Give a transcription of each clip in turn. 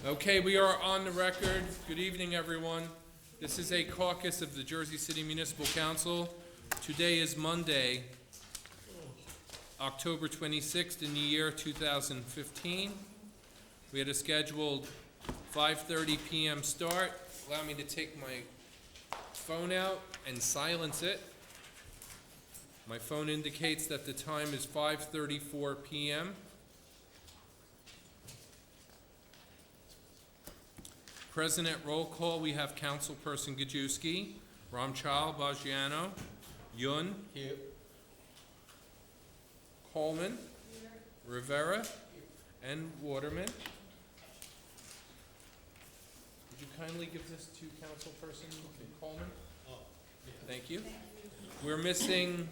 Okay, we are on the record. Good evening, everyone. This is a caucus of the Jersey City Municipal Council. Today is Monday, October 26th in the year 2015. We had a scheduled 5:30 p.m. start. Allow me to take my phone out and silence it. My phone indicates that the time is 5:34 p.m. Present at roll call, we have Councilperson Gajewski, Ramchal Bagiano, Yun, here. Coleman, here. Rivera, here. And Waterman. Would you kindly give this to Councilperson Coleman? Oh, yeah. Thank you. We're missing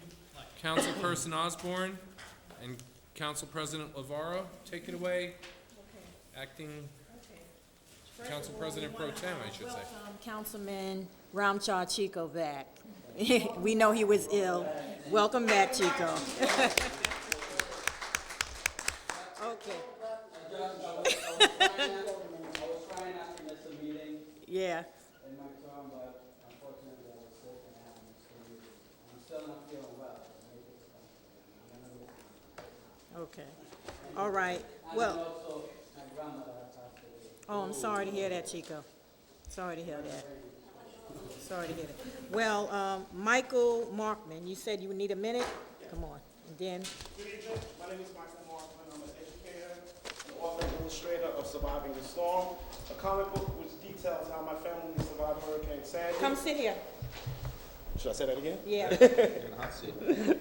Councilperson Osborne and Council President Lavaro. Take it away. Okay. Acting. Council President Pro Tem, I should say. Welcome Councilman Ramchal Chico back. We know he was ill. Welcome back, Chico. Okay. I was trying not to miss a meeting. Yeah. In my term, but unfortunately I was sick and I haven't missed a meeting. I'm still not feeling well. Okay. All right. Well. And also, my grandmother passed away. Oh, I'm sorry to hear that, Chico. Sorry to hear that. Sorry to hear that. Well, Michael Markman, you said you would need a minute? Come on. And then. Good evening. My name is Michael Markman. I'm an educator, an author and illustrator of Surviving the Storm, a comic book which details how my family survived Hurricane Sandy. Come sit here. Should I say that again? Yeah.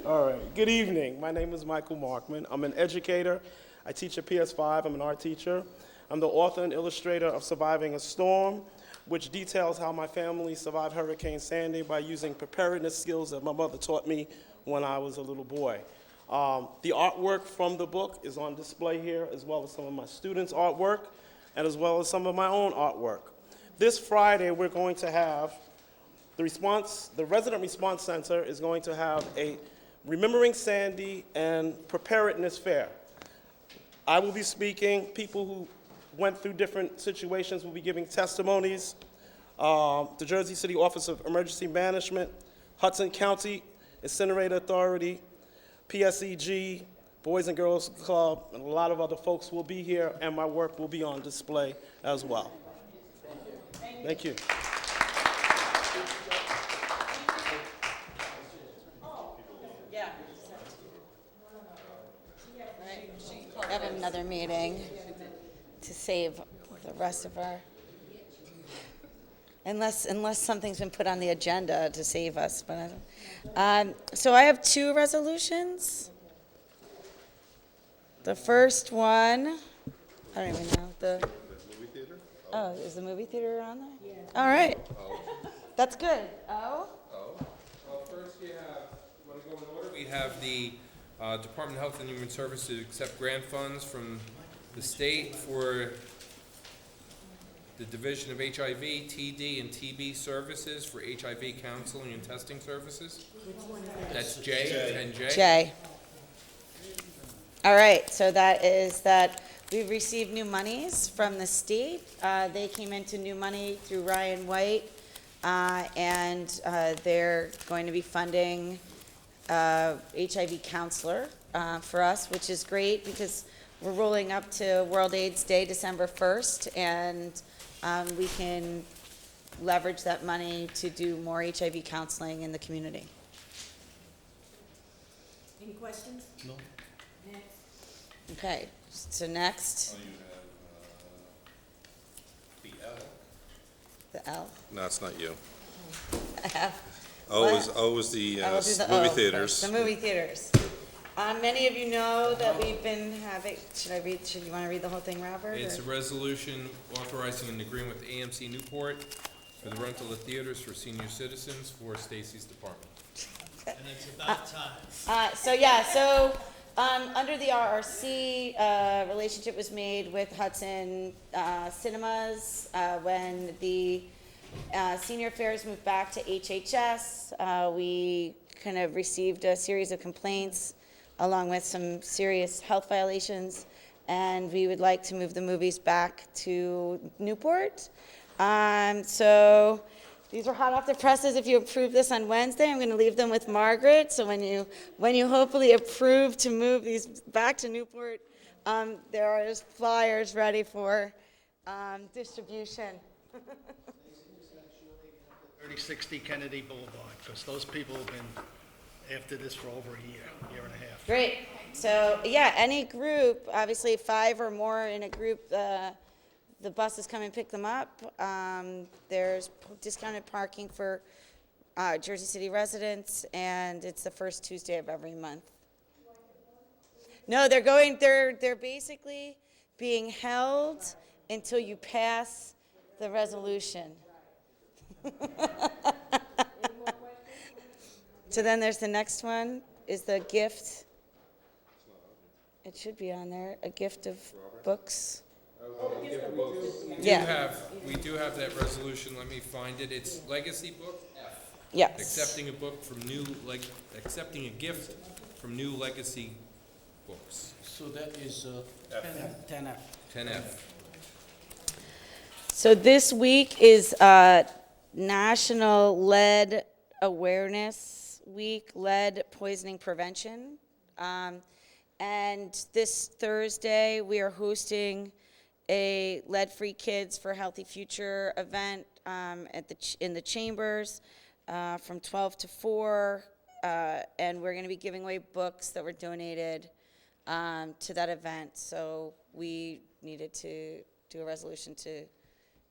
All right. Good evening. My name is Michael Markman. I'm an educator. I teach at PS5. I'm an art teacher. I'm the author and illustrator of Surviving a Storm, which details how my family survived Hurricane Sandy by using preparedness skills that my mother taught me when I was a little boy. The artwork from the book is on display here, as well as some of my students' artwork, and as well as some of my own artwork. This Friday, we're going to have the Resident Response Center is going to have a Remembering Sandy and Preparedness Fair. I will be speaking. People who went through different situations will be giving testimonies. The Jersey City Office of Emergency Management, Hudson County Incinerator Authority, PSEG, Boys and Girls Club, and a lot of other folks will be here, and my work will be on display as well. Thank you. Yeah. I have another meeting to save the rest of our, unless something's been put on the agenda to save us. But I don't. So I have two resolutions. The first one, I don't even know the movie theater. Oh, is the movie theater on there? Yeah. All right. Oh. That's good. Oh. Well, first you want to go in order? We have the Department of Health and Human Services to accept grant funds from the state for the Division of HIV, TD, and TB services for HIV counseling and testing services. That's J and J. J. All right, so that is that we've received new monies from the state. They came into new money through Ryan White, and they're going to be funding HIV counselor for us, which is great because we're rolling up to World AIDS Day, December 1st, and we can leverage that money to do more HIV counseling in the community. Any questions? No. Next. Okay, so next, You have the L. No, it's not you. I have. O is the I will do the movie O theaters. first. The movie theaters. Many of you know that we've been having, should you want to read the whole thing, Robert? It's a or- resolution authorizing an agreement with AMC Newport for the rental of theaters for senior citizens for Stacy's department. And it's about time. Under the RRC, relationship was made with Hudson Cinemas when the senior affairs moved back to HHS. We kind of received a series of complaints along with some serious health violations and we would like to move the movies back to Newport. So these are hot off the presses. If you approve this on Wednesday, I'm going to leave them with Margaret. So when you hopefully approve to move these back to Newport, there are flyers ready for distribution. 3060 Kennedy Boulevard, because those people have been after this for over a year and a half. Great. So, yeah, any group, obviously 5 or more in a group, the buses come and pick them up. There's discounted parking for Jersey City residents, and it's the first Tuesday of every month. No, they're basically being held until you pass the resolution. So then there's the next one, is the gift. It should be on there, a gift of books. Yeah. We do have that resolution, let me find it. It's Legacy Book F. Yes. Accepting a gift from new legacy books. So that is 10F. 10F. So this week is National Lead Awareness Week, Lead Poisoning Prevention. And this Thursday, we are hosting a Lead-Free Kids for Healthy Future event in the Chambers from 12 to 4. And we're going to be giving away books that were donated to that event. So we needed to do a resolution to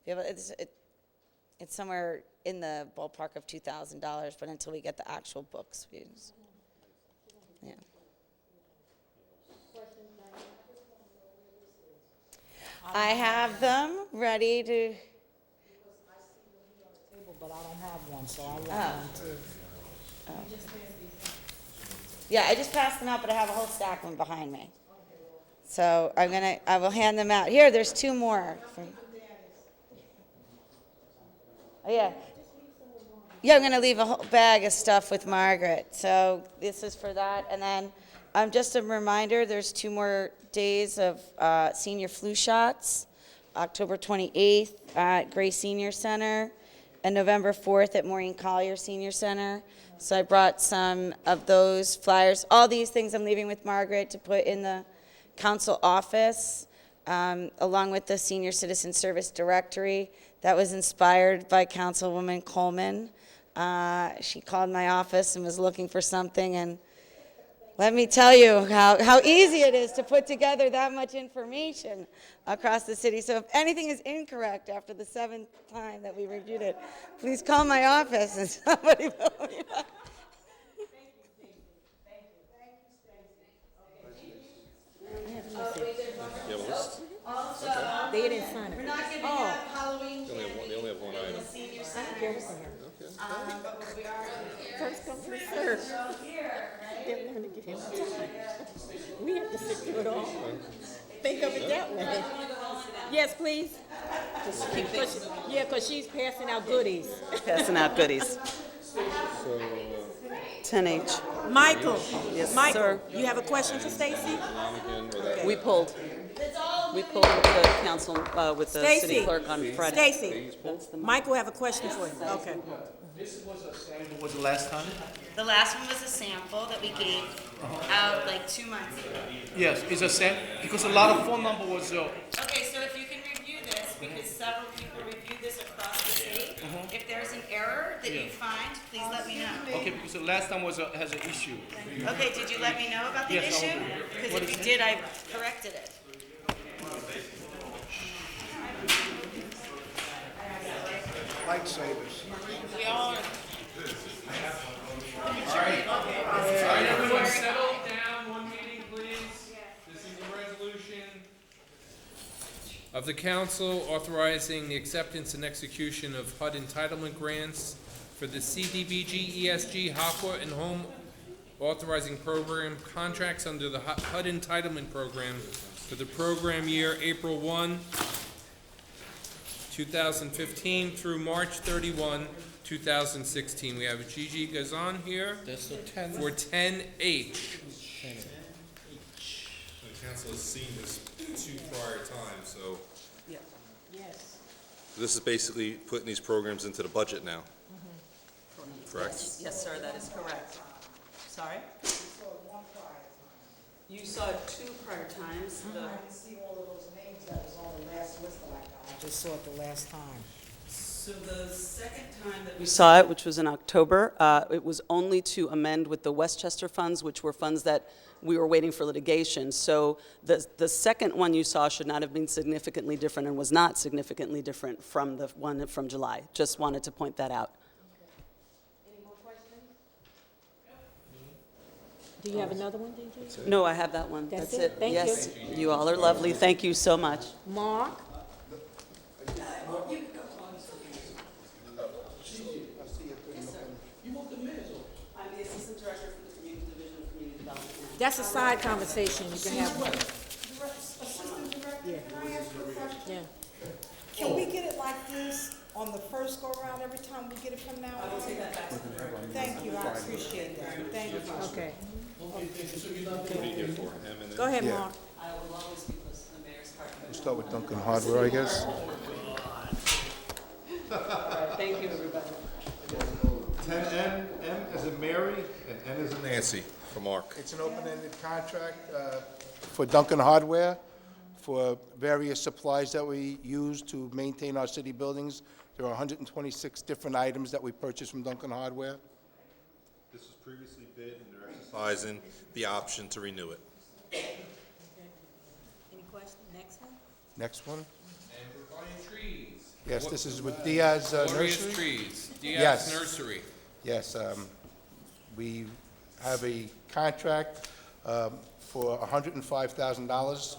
be able, it's somewhere in the ballpark of $2,000, but until we get the actual books, yeah. I have them ready to. But I don't have one, so I want one too. Yeah, I just passed them out, but I have a whole stack of them behind me. So I will hand them out. Here, there's 2 more. Oh, yeah. Yeah, I'm gonna leave a whole bag of stuff with Margaret. So this is for that. And then just a reminder, there's 2 more days of senior flu shots. October 28th at Gray Senior Center and November 4th at Maureen Collier Senior Center. So I brought some of those flyers. All these things I'm leaving with Margaret to put in the council office, along with the Senior Citizen Service Directory that was inspired by Councilwoman Coleman. She called my office and was looking for something, and let me tell you how easy it is to put together that much information across the city. So if anything is incorrect after the 7th time that we reviewed it, please call my office and somebody will me back. They didn't sign it. We're not giving up Halloween They only have one item. senior I center. don't care what's in here. But we are here. First come, first serve. They're learning to give him time. We have to sit through it all. Think of it that way. Yes, please. Yeah, because she's passing out goodies. Passing out goodies. 10H. Michael. Yes, Michael, sir. you have a question for Stacy? We pulled. We pulled with the council, with the city Stacy. clerk on Friday. Stacy, Michael have a question for you. Okay. What was the last time? The last one was a sample that we gave out like 2 months ago. Yes, it's a sample, because a lot of phone number was, Okay, so if you can review this, because several people reviewed this across the city, if there's an error that you find, please let me know. okay, because the last time was, has an issue. Okay, did you let me know about the Yes, I issue? will. Because What if is you it? did, I corrected it. Lightsabers. We all are. All right, everyone settle down, one meeting, please. This is a resolution of the council authorizing the acceptance and execution of HUD entitlement grants for the CDBG, ESG, HAQA, and home authorizing program contracts under the HUD entitlement program for the program year April 1, 2015 through March 31, 2016. We have Gigi Gazan here That's the 10. for 10H. Council council has seen this 2 prior times, so. Yeah. Yes. This is basically putting these programs into the budget now. Correct? Yes, sir, that is correct. Sorry? You saw it 2 prior times. I didn't see all of those names that was on the last list that I got. I just saw it the last time. So the second time that we saw it, which was in October, it was only to amend with the Westchester funds, which were funds that we were waiting for litigation. So the second one you saw should not have been significantly different and was not significantly different from the one from July. Just wanted to point that out. Any more questions? Do you have another one, DJ? No, I have that one. That's That's it. Thank yes, you all are lovely. Thank you so much. Mark? I'm the Assistant Director for the Community Division of Community Development. That's a side conversation you can have. Yeah. Yeah. Can we get it like this on the first go around every time we get it from now on? Thank you, I appreciate that. Thank you. Okay. What do you get for him? Go ahead, Mark. I will always be close to the mayor's partner. We'll start with Duncan Hardware, I guess. Thank you, everybody. 10N, M as in Mary, and N as in Nancy, for Mark. It's an open-ended contract for Duncan Hardware for various supplies that we use to maintain our city buildings. There are 126 different items that we purchase from Duncan Hardware. This was previously bid, and they're exercising the option to renew it. Any question? Next one? Next one. And we're buying trees. Yes, this is with Diaz Glorious Nursery. Trees, Diaz Yes. Nursery. Yes, we have a contract for $105,000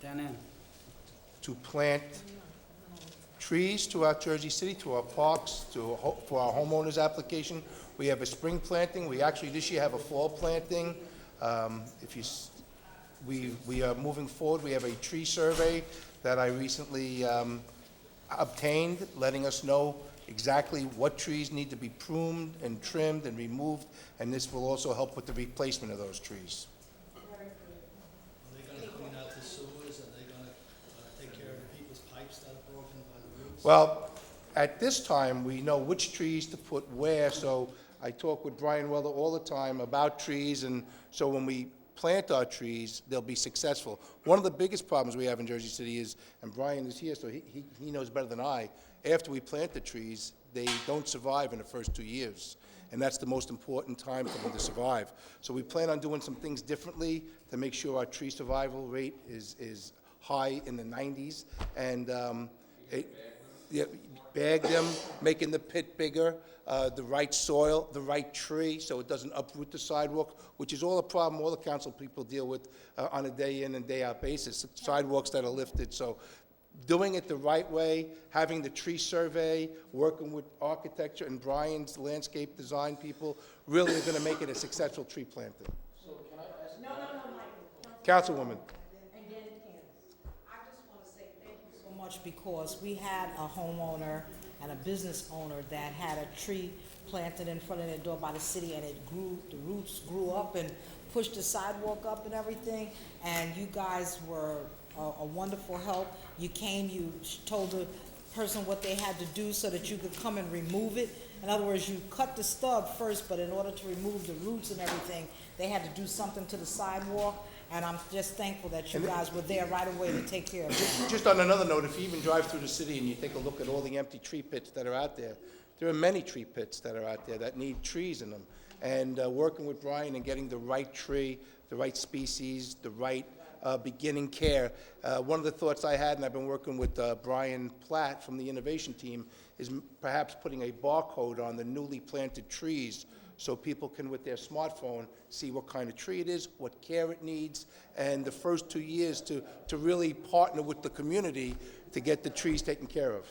Down in. to plant trees throughout Jersey City, to our parks, for our homeowners application. We have a spring planting. We actually this year have a fall planting. We are moving forward. We have a tree survey that I recently obtained, letting us know exactly what trees need to be pruned and trimmed and removed, and this will also help with the replacement of those trees. Are they gonna clean out the sewers? Are they gonna take care of the people's pipes that are broken by the roots? Well, at this time, we know which trees to put where, so I talk with Brian Weller all the time about trees, and so when we plant our trees, they'll be successful. One of the biggest problems we have in Jersey City is, and Brian is here, so he knows better than I, after we plant the trees, they don't survive in the first 2 years. And that's the most important time for them to survive. So we plan on doing some things differently to make sure our tree survival rate is high in the 90s. And bag them, making the pit bigger, the right soil, the right tree, so it doesn't uproot the sidewalk, which is all a problem all the council people deal with on a day in and day out basis, sidewalks that are lifted. So doing it the right way, having the tree survey, working with architecture and Brian's landscape design people, really are going to make it a successful tree planting. No, Michael. Councilwoman. And then I just want to say thank you so much because we had a homeowner and a business owner that had a tree planted in front of their door by the city, and it grew, the roots grew up and pushed the sidewalk up and everything, and you guys were a wonderful help. You came, you told the person what they had to do so that you could come and remove it. In other words, you cut the stub first, but in order to remove the roots and everything, they had to do something to the sidewalk, and I'm just thankful that you guys were there right away to take care of it. Just on another note, if you even drive through the city and you take a look at all the empty tree pits that are out there, there are many tree pits that are out there that need trees in them. And working with Brian and getting the right tree, the right species, the right beginning care. One of the thoughts I had, and I've been working with Brian Platt from the innovation team, is perhaps putting a barcode on the newly planted trees so people can, with their smartphone, see what kind of tree it is, what care it needs, and the first 2 years to really partner with the community to get the trees taken care of.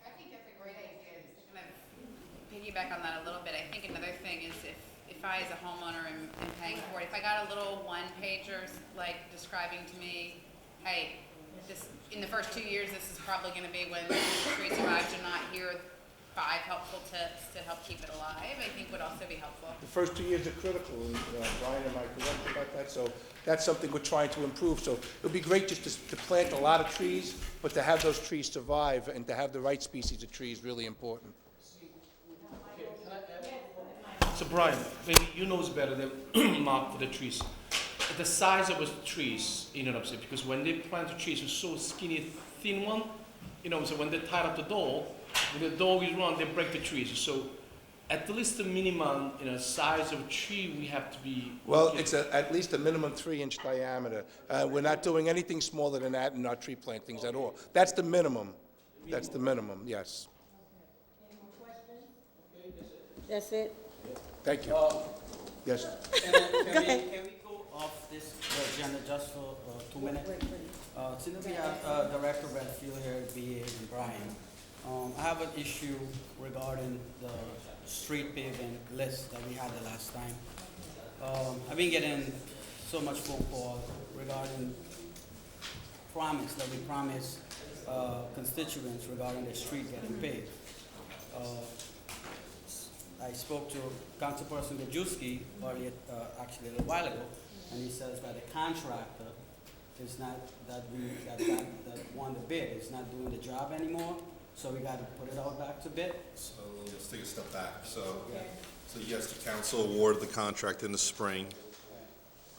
I think that's a great idea. Just to kind of piggyback on that a little bit. I think another thing is if I, as a homeowner, am paying for it, if I got a little one-pager, like, describing to me, hey, this, in the first 2 years, this is probably going to be when the tree survives. You're not here 5 helpful tips to help keep it alive, I think would also be helpful. The first 2 years are critical, and Brian, am I correct about that? So that's something we're trying to improve. So it would be great just to plant a lot of trees, but to have those trees survive and to have the right species of trees really important. So Brian, maybe you knows better than Mark for the trees. The size of the trees, you know what I'm saying? Because when they plant the trees, it's so skinny, thin one, you know, so when they tie up the dog, when the dog is run, they break the trees. So at least the minimum, you know, size of tree we have to be. Well, it's at least a minimum 3-inch diameter. We're not doing anything smaller than that in our tree plantings at all. That's the minimum. That's the minimum, yes. That's it? Thank you. Yes. Can we go off this agenda just for 2 minutes? Since we have Director Redfield here, BA, and Brian, I have an issue regarding the street paving list that we had the last time. I've been getting so much phone calls regarding promise that we promised constituents regarding the street getting paved. I spoke to Councilperson Gajewski earlier, actually a little while ago, and he says that the contractor is not, that won the bid, is not doing the job anymore, so we got to put it out back to bid. So let's take a step back. So yes, the council awarded the contract in the spring.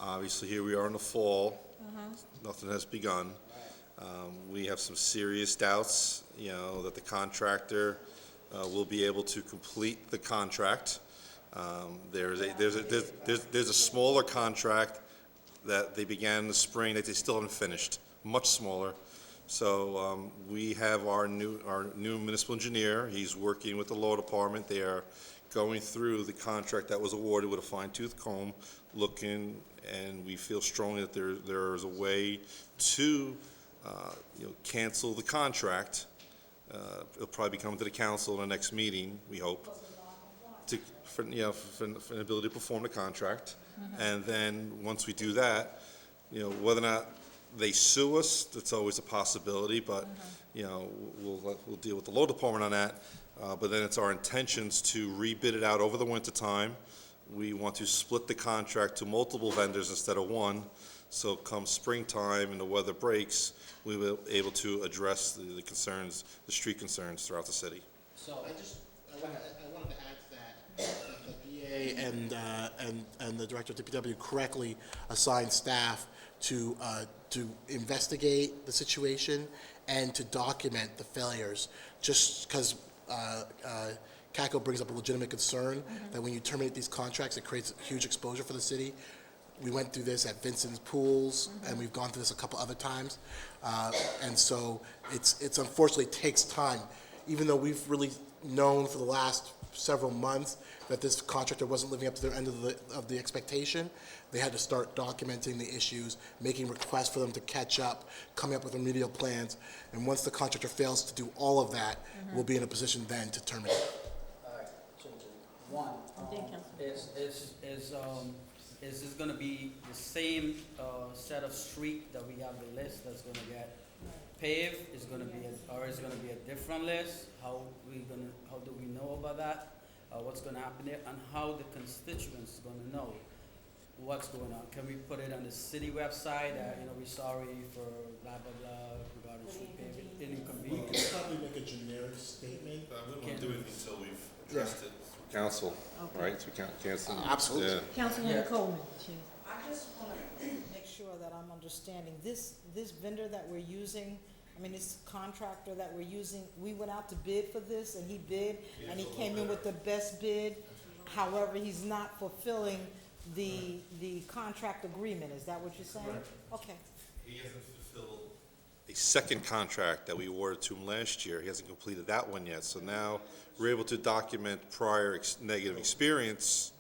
Obviously, here we are in the fall. Nothing has begun. We have some serious doubts, you know, that the contractor will be able to complete the contract. There's a smaller contract that they began in the spring that they still haven't finished, much smaller. So we have our new municipal engineer. He's working with the law department. They are going through the contract that was awarded with a fine-tooth comb, looking, and we feel strongly that there is a way to cancel the contract. It'll probably be coming to the council in the next meeting, we hope, for an ability to perform the contract. And then once we do that, whether or not they sue us, that's always a possibility, but we'll deal with the law department on that. But then it's our intentions to rebid it out over the winter time. We want to split the contract to multiple vendors instead of one. So come springtime and the weather breaks, we will be able to address the concerns, the street concerns throughout the city. So I wanted to add to that the BA and the director of DPW correctly assigned staff to investigate the situation and to document the failures. Just because CACO brings up a legitimate concern that when you terminate these contracts, it creates huge exposure for the city. We went through this at Vincent's Pools, and we've gone through this a couple other times. And so it's unfortunately takes time. Even though we've really known for the last several months that this contractor wasn't living up to their end of the expectation, they had to start documenting the issues, making requests for them to catch up, coming up with remedial plans. And once the contractor fails to do all of that, we'll be in a position then to terminate. All right, so one, is this going to be the same set of street that we have the list that's going to get paved? Is going to be, or is going to be a different list? How do we know about that? What's going to happen there, and how the constituents is going to know what's going on? Can we put it on the city website? We're sorry for blah blah blah regarding street paving, inconvenience. We can probably make a generic statement. We don't want to do it until we've addressed it. Council, right? So we can't cancel. Absolutely. Yeah. Councilwoman Coleman. I just want to make sure that I'm understanding, this vendor that we're using, this contractor that we're using, we went out to bid for this, and he bid, and he came in with the best bid. However, he's not fulfilling the contract agreement, is that what you're saying? Okay. He hasn't fulfilled a second contract that we awarded to him last year. He hasn't completed that one yet. So now we're able to document prior negative experience.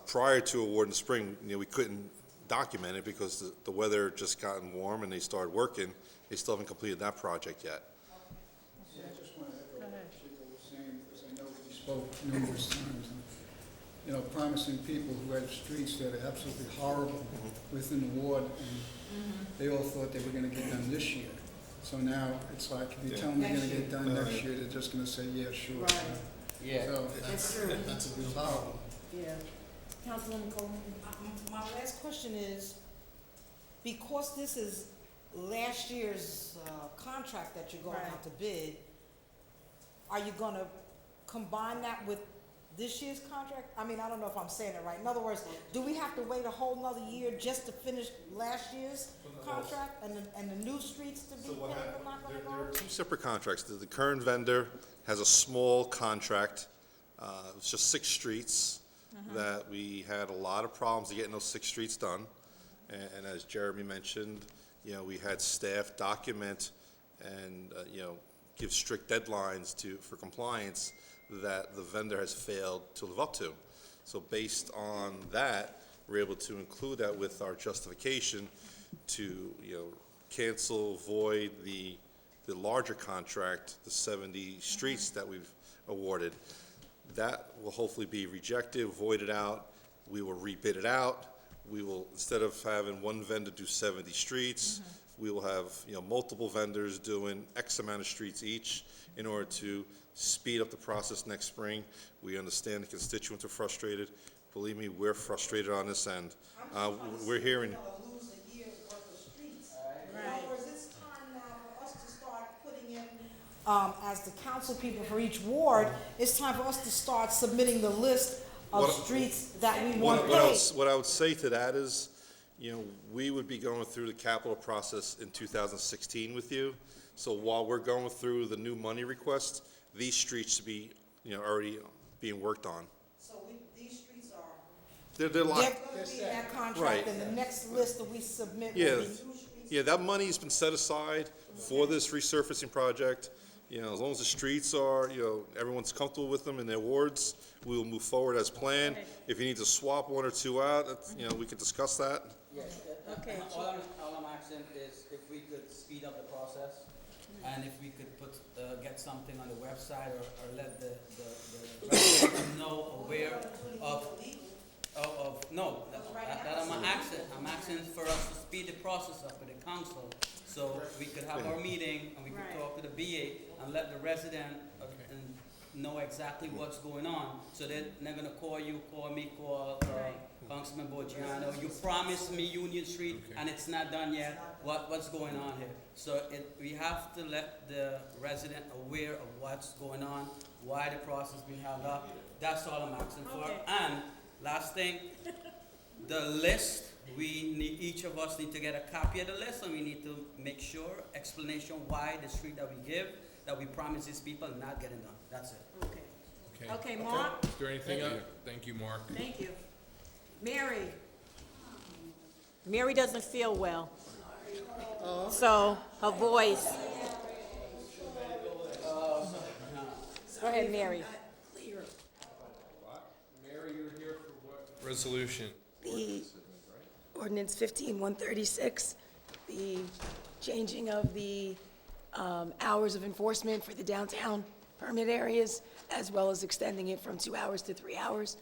Prior to award in the spring, we couldn't document it because the weather just gotten warm and they started working. They still haven't completed that project yet. I just want to echo what Chico was saying, because I know we spoke numerous times, and, promising people who had streets that are absolutely horrible within the ward, and they all thought they were going to get done this year. So now, it's like, if you tell them they're gonna get done next year, they're just gonna say, yeah, sure. Right. Yeah. So, That's a real problem. Yeah. Councilwoman Coleman? My last question is, because this is last year's contract that you're going out to bid, are you gonna combine that with this year's contract? I mean, I don't know if I'm saying it right. In other words, do we have to wait a whole nother year just to finish last year's contract and the new streets to be paved are not gonna There are go? two separate contracts. The current vendor has a small contract. It's just 6 streets that we had a lot of problems getting those 6 streets done. And as Jeremy mentioned, we had staff document and, give strict deadlines for compliance that the vendor has failed to live up to. So based on that, we're able to include that with our justification to, cancel, void the larger contract, the 70 streets that we've awarded. That will hopefully be rejected, voided out. We will rebid it out. We will, instead of having one vendor do 70 streets, we will have, multiple vendors doing X amount of streets each in order to speed up the process next spring. We understand the constituents are frustrated. Believe me, we're frustrated on this end. We're hearing. Lose a year's worth of streets. In other words, it's time now for us to start putting in, as the council people for each ward, it's time for us to start submitting the list of streets that we want to pave. What I would say to that is, we would be going through the capital process in 2016 with you. So while we're going through the new money request, these streets should be, already being worked on. So these streets are, They're they're locked. gonna be in that contract, Right. and the next list that we submit will Yeah, be new streets. yeah, that money's been set aside for this resurfacing project. As long as the streets are, everyone's comfortable with them in their wards, we will move forward as planned. If you need to swap 1 or 2 out, that's, we can discuss that. Yes. Okay. All I'm asking is if we could speed up the process, and if we could get something on the website or let the residents know, aware no, that I'm asking. I'm asking for us to speed the process up with the council, so we could have our meeting and we could talk to the BA and let the resident and know exactly what's going on, so they're gonna call you, call me, call Councilman Bogiano. You promised me Union Street and it's not done yet. What's going on here? So we have to let the resident aware of what's going on, why the process being held up. That's all I'm asking for. And last thing, the list, each of us need to get a copy of the list, and we need to make sure, explanation why the street that we give, that we promise these people not getting done. That's it. Okay, Mark? Is there anything else? Thank you, Mark. Thank you. Mary? Mary doesn't feel well. So, her voice. Go ahead, Mary. Mary, you're here for what resolution? The ordinance 15-136, the changing of the hours of enforcement for the downtown permit areas, as well as extending it from 2 hours to 3 hours.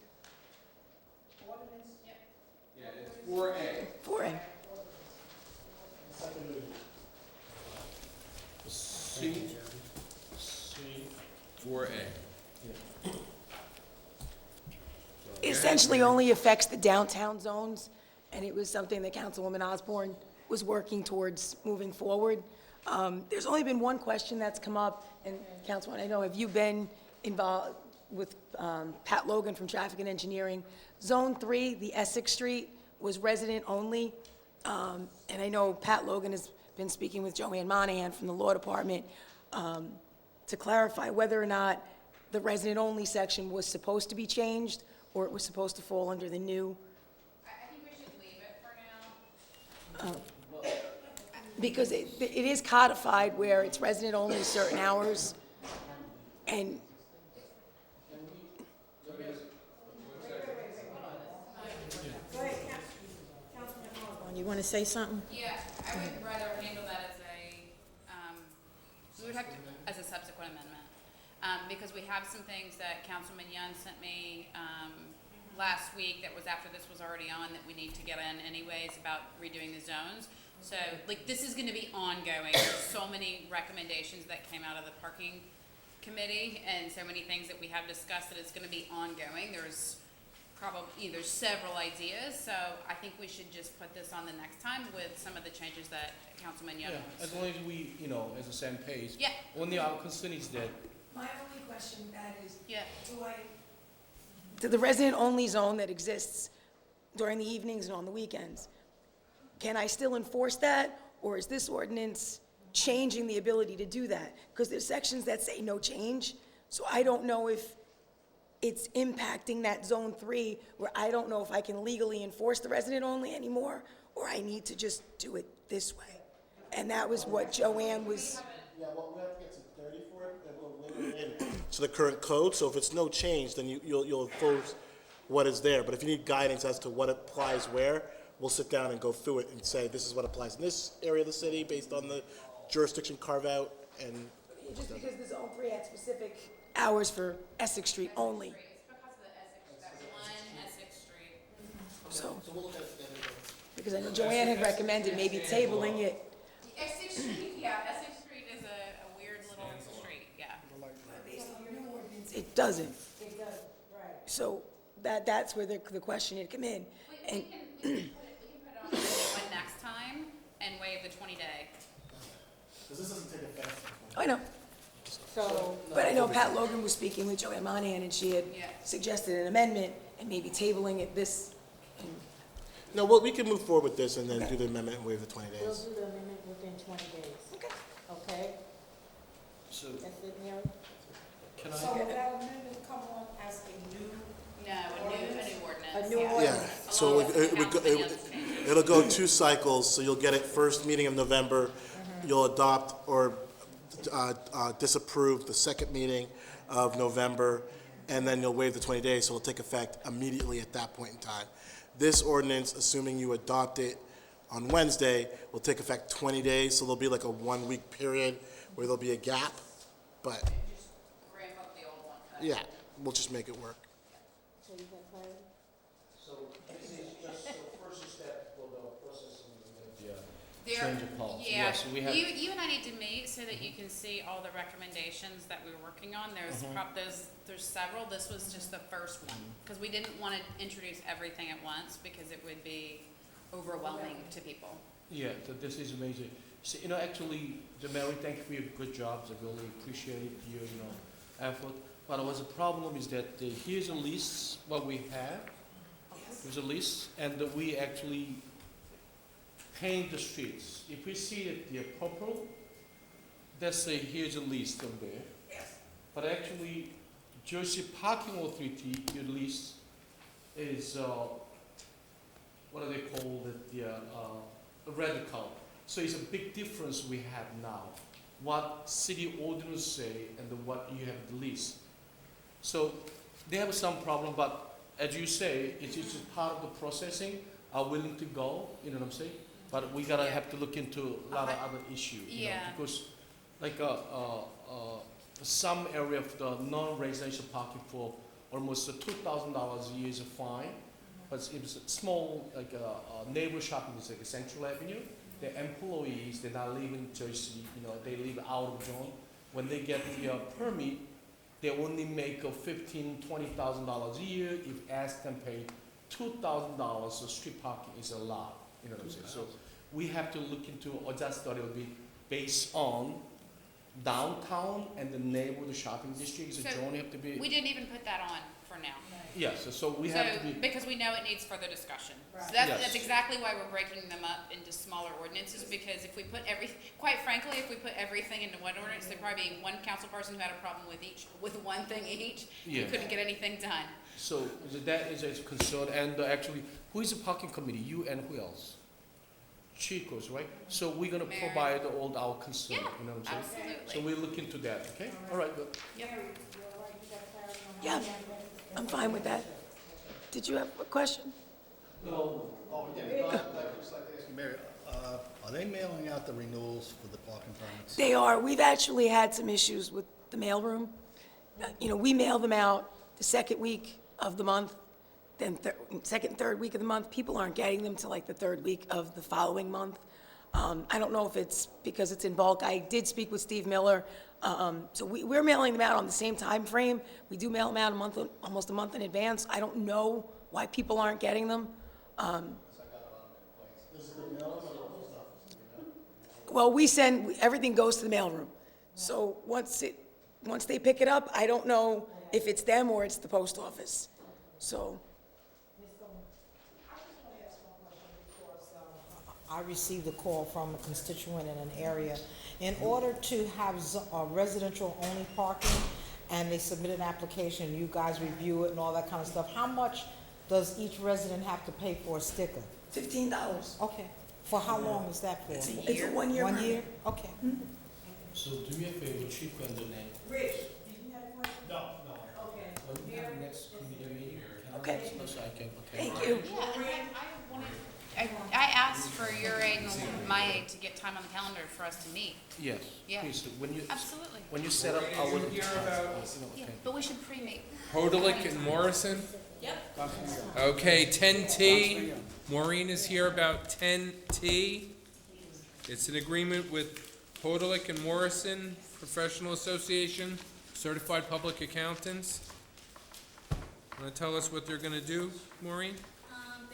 Yeah, it's 4A. 4A. C. 4A. It essentially only affects the downtown zones, and it was something that Councilwoman Osborne was working towards moving forward. There's only been one question that's come up, and Councilwoman, I know, have you been involved with Pat Logan from Traffic and Engineering? Zone 3, the Essex Street, was resident only, and I know Pat Logan has been speaking with Joanne Monahan from the Law Department to clarify whether or not the resident-only section was supposed to be changed, or it was supposed to fall under the new. I think we should leave it for now. Because it is codified where it's resident only certain hours, and You want to say something? Yeah, I would rather handle that we would have to, as a subsequent amendment. Because we have some things that Councilman Young sent me, last week that was after this was already on that we need to get in anyways about redoing the zones. So, like, this is gonna be ongoing. There's so many recommendations that came out of the parking committee and so many things that we have discussed that it's gonna be ongoing. There's several ideas, so I think we should just put this on the next time with some of the changes that Councilman Young Yeah, wants. as long as we, as the same page. Yeah. Only our concern is that, My only question, that is, Yeah. to the resident-only zone that exists during the evenings and on the weekends, can I still enforce that, or is this ordinance changing the ability to do that? Because there's sections that say no change, so I don't know if it's impacting that zone 3, where I don't know if I can legally enforce the resident-only anymore, or I need to just do it this way. And that was what Joanne was. Yeah, well, we have to get some 30 for it, and we'll link it in to the current code, so if it's no change, then you'll enforce what is there. But if you need guidance as to what applies where, we'll sit down and go through it and say, this is what applies in this area of the city based on the jurisdiction carve-out, and Just because the zone 3 had specific hours for Essex Street only. It's because of the Essex, that one Essex Street. So, we'll look at it together. because I know Joanne had recommended maybe tabling it. Essex Street, yeah, Essex Street is a weird little street, yeah. Based on your new ordinance, it doesn't. It does, right. So that's where the question had come in. And We can put it on one next time and waive the 20-day. Because this doesn't take effect. I know, So, but I know Pat Logan was speaking with Joanne Monahan, and she had Yeah. suggested an amendment and maybe tabling it this. No, well, we can move forward with this and then do the amendment and waive the 20 We'll days. do the amendment within 20 days. Okay? so, That's it, Mary? can so I, will that amendment come on as a new? No, a new ordinance. A new yeah. ordinance. Yeah, so Along with Councilman Young's changes. it'll go 2 cycles, so you'll get it first meeting of November, you'll adopt or disapprove the second meeting of November, and then you'll waive the 20 days, so it'll take effect immediately at that point in time. This ordinance, assuming you adopt it on Wednesday, will take effect 20 days, so there'll be like a 1-week period where there'll be a gap, but, Just ramp up the old one. yeah, we'll just make it work. So you got clarity? so this is just the first step for the process of the There- change of policy. Yeah, Yes, we have. you and I need to meet so that you can see all the recommendations that we were working on. There's there's several. This was just the first one, because we didn't want to introduce everything at once because it would be overwhelming to people. Yeah, this is amazing. So, actually, Mary, thank you for your good jobs. I really appreciate your, effort. But what's the problem is that here's a list, what we have. There's a list, and we actually paint the streets. If we see that they're purple, that's here's a list on there. But actually, Jersey Parking Authority, your list is, what do they call it, the red color. So it's a big difference we have now. What city ordinance say and what you have the list. So they have some problem, but as you say, it's just part of the processing, are willing to go, you know what I'm saying? But we gotta have to look into a lot of other issues, Yeah. because like some area of the non-residential parking for almost $2,000 a year is a fine. But if it's a small, like neighbor shopping, it's like a Central Avenue, the employees, they're not leaving Jersey, they live out of zone. When they get the permit, they only make $15,000, $20,000 a year. If asked them pay $2,000, so street parking is a lot, you know what I'm saying? So we have to look into, or just thought it would be based on downtown and the neighborhood shopping districts, So it only have to be, we didn't even put that on for now. yes, so we have to So, be, because we know it needs further discussion. So Right. that's, Yes. that's exactly why we're breaking them up into smaller ordinances, because if we put quite frankly, if we put everything into one ordinance, there'd probably be one council person who had a problem with one thing each. Yeah. We couldn't get anything done. so that is a concern, and actually, who is the parking committee, you and who else? Chico's, right? So we're gonna Mary. provide all our concern, Yeah, you know what I'm saying? absolutely. So we'll look into that, okay? All right, good. Yep. Yeah, I'm fine with that. Did you have a question? Oh, yeah, I'd just like to ask you, Mary, are they mailing out the renewals for the parking permits? They are. We've actually had some issues with the mailroom. We mail them out the second week of the month, then second, third week of the month. People aren't getting them till like the third week of the following month. I don't know if it's because it's in bulk. I did speak with Steve Miller. So we're mailing them out on the same time frame. We do mail them out almost a month in advance. I don't know why people aren't getting them. Well, everything goes to the mailroom. So once they pick it up, I don't know if it's them or it's the post office. So. I received a call from a constituent in an area. In order to have residential-only parking, and they submit an application, you guys review it and all that kind of stuff, how much does each resident have to pay for a sticker? $15. Okay. For how long is that for? It's a 1-year. 1 year? Okay. So do me a favor, Chief Gwendolyn. Rich, No. Okay. When we have next committee meeting, can I Okay. so I can, okay. Thank you. I asked for your aid and my aid to get time on the calendar for us to meet. Yes. Yeah. Please, Absolutely. when you set up our. Yeah, but we should pre-meet. Hodelick and Morrison? Yep. Okay, 10T. Maureen is here about 10T. It's an agreement with Hodelick and Morrison Professional Association, Certified Public Accountants. Want to tell us what they're going to do, Maureen?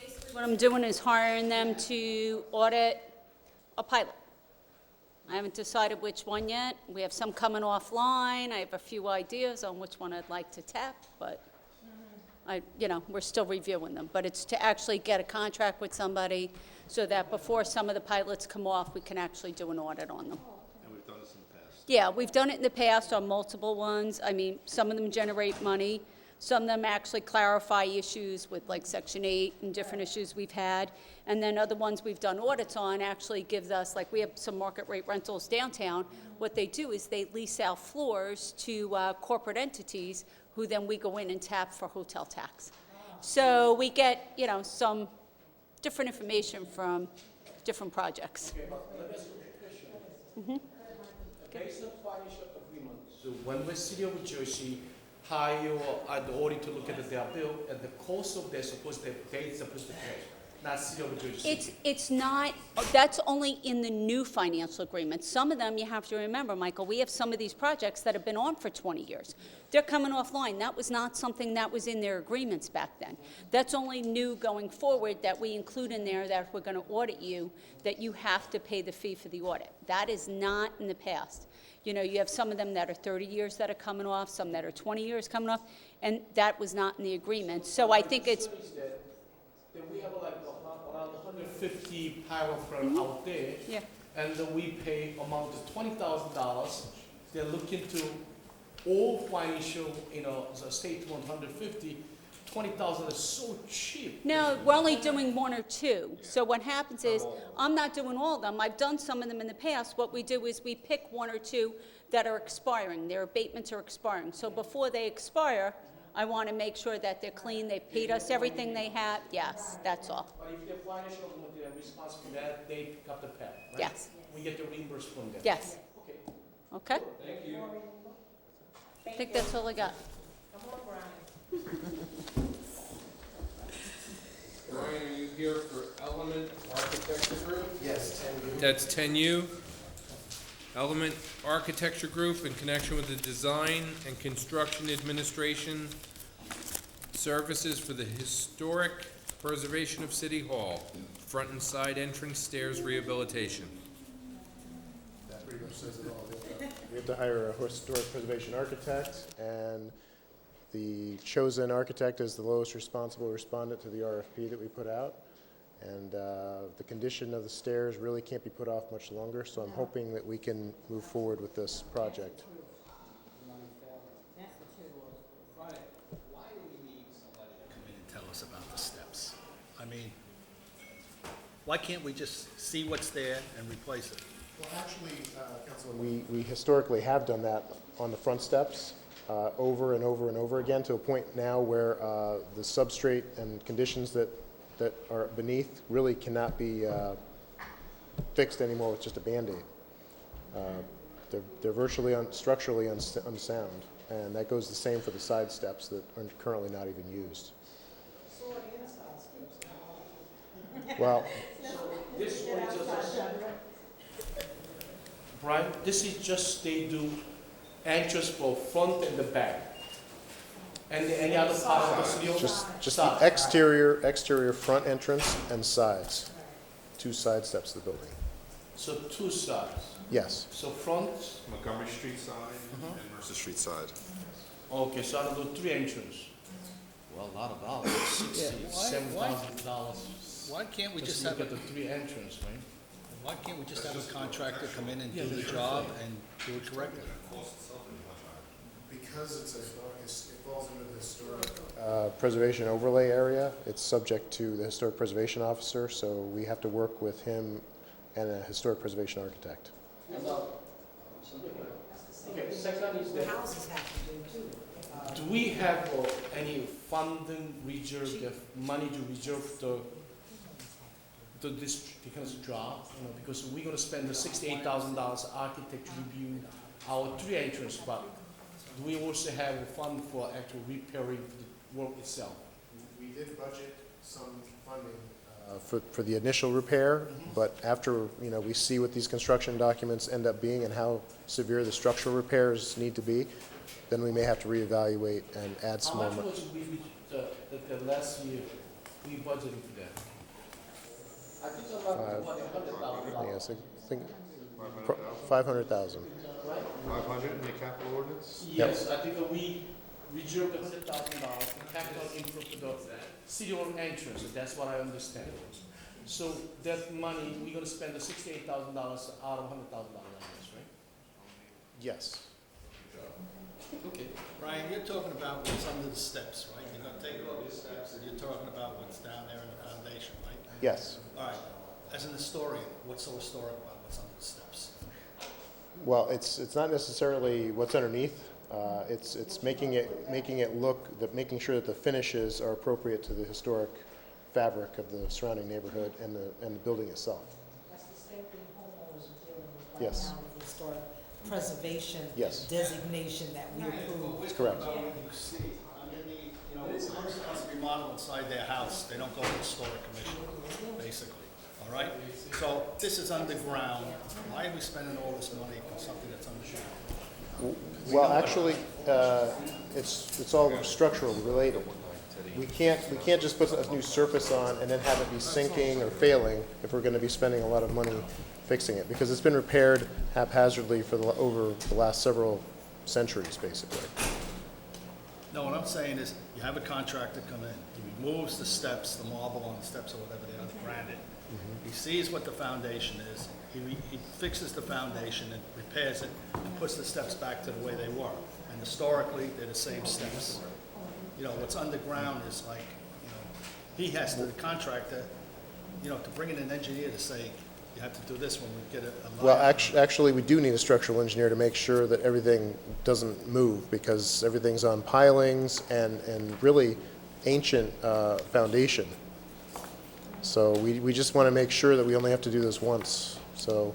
Basically, what I'm doing is hiring them to audit a pilot. I haven't decided which one yet. We have some coming offline. I have a few ideas on which one I'd like to tap, but we're still reviewing them. But it's to actually get a contract with somebody so that before some of the pilots come off, we can actually do an audit on them. And we've done this in the past. Yeah, we've done it in the past on multiple ones. I mean, some of them generate money. Some of them actually clarify issues with like Section 8 and different issues we've had. And then other ones we've done audits on actually gives us, like we have some market rate rentals downtown. What they do is they lease out floors to corporate entities who then we go in and tap for hotel tax. So we get, some different information from different projects. Based on financial agreement, so when the city of Jersey hire the audit to look at their bill and the cost of they're supposed to pay, not city of Jersey. It's not, that's only in the new financial agreement. Some of them, you have to remember, Michael, we have some of these projects that have been on for 20 years. They're coming offline. That was not something that was in their agreements back then. That's only new going forward that we include in there that if we're going to audit you, that you have to pay the fee for the audit. That is not in the past. You have some of them that are 30 years that are coming off, some that are 20 years coming off, and that was not in the agreement. So I think it's... Then we have like around 150 pilot firm out there, Yeah. and then we pay amount of $20,000. They're looking to all financial, the state 150. 20,000 is so cheap. No, we're only doing one or two. So what happens is, I'm not doing all of them. I've done some of them in the past. What we do is we pick one or two that are expiring. Their abatements are expiring. So before they expire, I want to make sure that they're clean. They've paid us everything they have. Yes, that's all. But if they're financial, they're responsible for that, they pick up the tab, right? Yes. We get the reimbursement from them. Yes. Okay. Okay? Thank you. I think that's all I got. Brian, are you here for Element Architecture Group? Yes, 10U. That's 10U. Element Architecture Group in connection with the design and construction administration services for the historic preservation of City Hall, front and side entrance stairs rehabilitation. That pretty much says it all. We have to hire a historic preservation architect, and the chosen architect is the lowest responsible respondent to the RFP that we put out. And the condition of the stairs really can't be put off much longer, so I'm hoping that we can move forward with this project. Why do we need somebody to come in and tell us about the steps? I mean, why can't we just see what's there and replace it? Well, actually, Councilman, we historically have done that on the front steps over and over and over again, to a point now where the substrate and conditions that are beneath really cannot be fixed anymore with just a Band-Aid. They're virtually structurally unsound, and that goes the same for the side steps that are currently not even used. Well, This one is Brian, this is just they do entrance for front and the back. And any other part of the studio? Just Side. the exterior front entrance and sides. 2 side steps of the building. So 2 sides. Yes. So front, Montgomery Street side and Mercer Street side. okay, so I'll do 3 entrance. Well, a lot of dollars, $7,000. Why can't we just Just have, look at the 3 entrance, right? why can't we just have a contractor come in and do the job and do it correctly? Because it's it falls under the historic preservation overlay area, it's subject to the historic preservation officer, so we have to work with him and a historic preservation architect. Okay, second is that, Houses have to do too. do we have any funding reserve, the money to reserve this because job, because we're gonna spend the $68,000 architect review our 3 entrance, but do we also have a fund for actual repairing the work itself? We did budget some funding for the initial repair, but after we see what these construction documents end up being and how severe the structural repairs need to be, then we may have to reevaluate and add some more How much money. was the last year we budgeted for that? I think about $100,000. Yes, I think 500,000. 500 in the capital ordinance? Yes, I think we reserved $100,000 for capital improvement of the city hall entrance, that's what I understand. So that money, we're gonna spend the $68,000 out of $100,000, right? Yes. Okay. Brian, you're talking about what's under the steps, right? You're gonna take all these steps and you're talking about what's down there in the foundation, right? Yes. All right. As an historian, what's so historic about what's under the steps? Well, it's not necessarily what's underneath. It's making it look, making sure that the finishes are appropriate to the historic fabric of the surrounding neighborhood and the building itself. That's the same thing homeowners are dealing with right Yes. now with the historic preservation Yes. designation that we approved. That's correct. You see, underneath, when someone wants to remodel inside their house, they don't go to the historic commission, basically, all right? So this is underground. Why are we spending all this money for something that's underground? Well, actually, it's all structural related. We can't just put a new surface on and then have it be sinking or failing if we're going to be spending a lot of money fixing it, because it's been repaired haphazardly for over the last several centuries, basically. No, what I'm saying is, you have a contractor come in, he removes the steps, the marble on the steps or whatever they are, the granite. He sees what the foundation is, he fixes the foundation and repairs it, and puts the steps back to the way they were. And historically, they're the same steps. What's underground is like, he has to, the contractor, to bring in an engineer to say, you have to do this when we get a line. Well, actually, we do need a structural engineer to make sure that everything doesn't move, because everything's on pilings and really ancient foundation. So we just want to make sure that we only have to do this once. So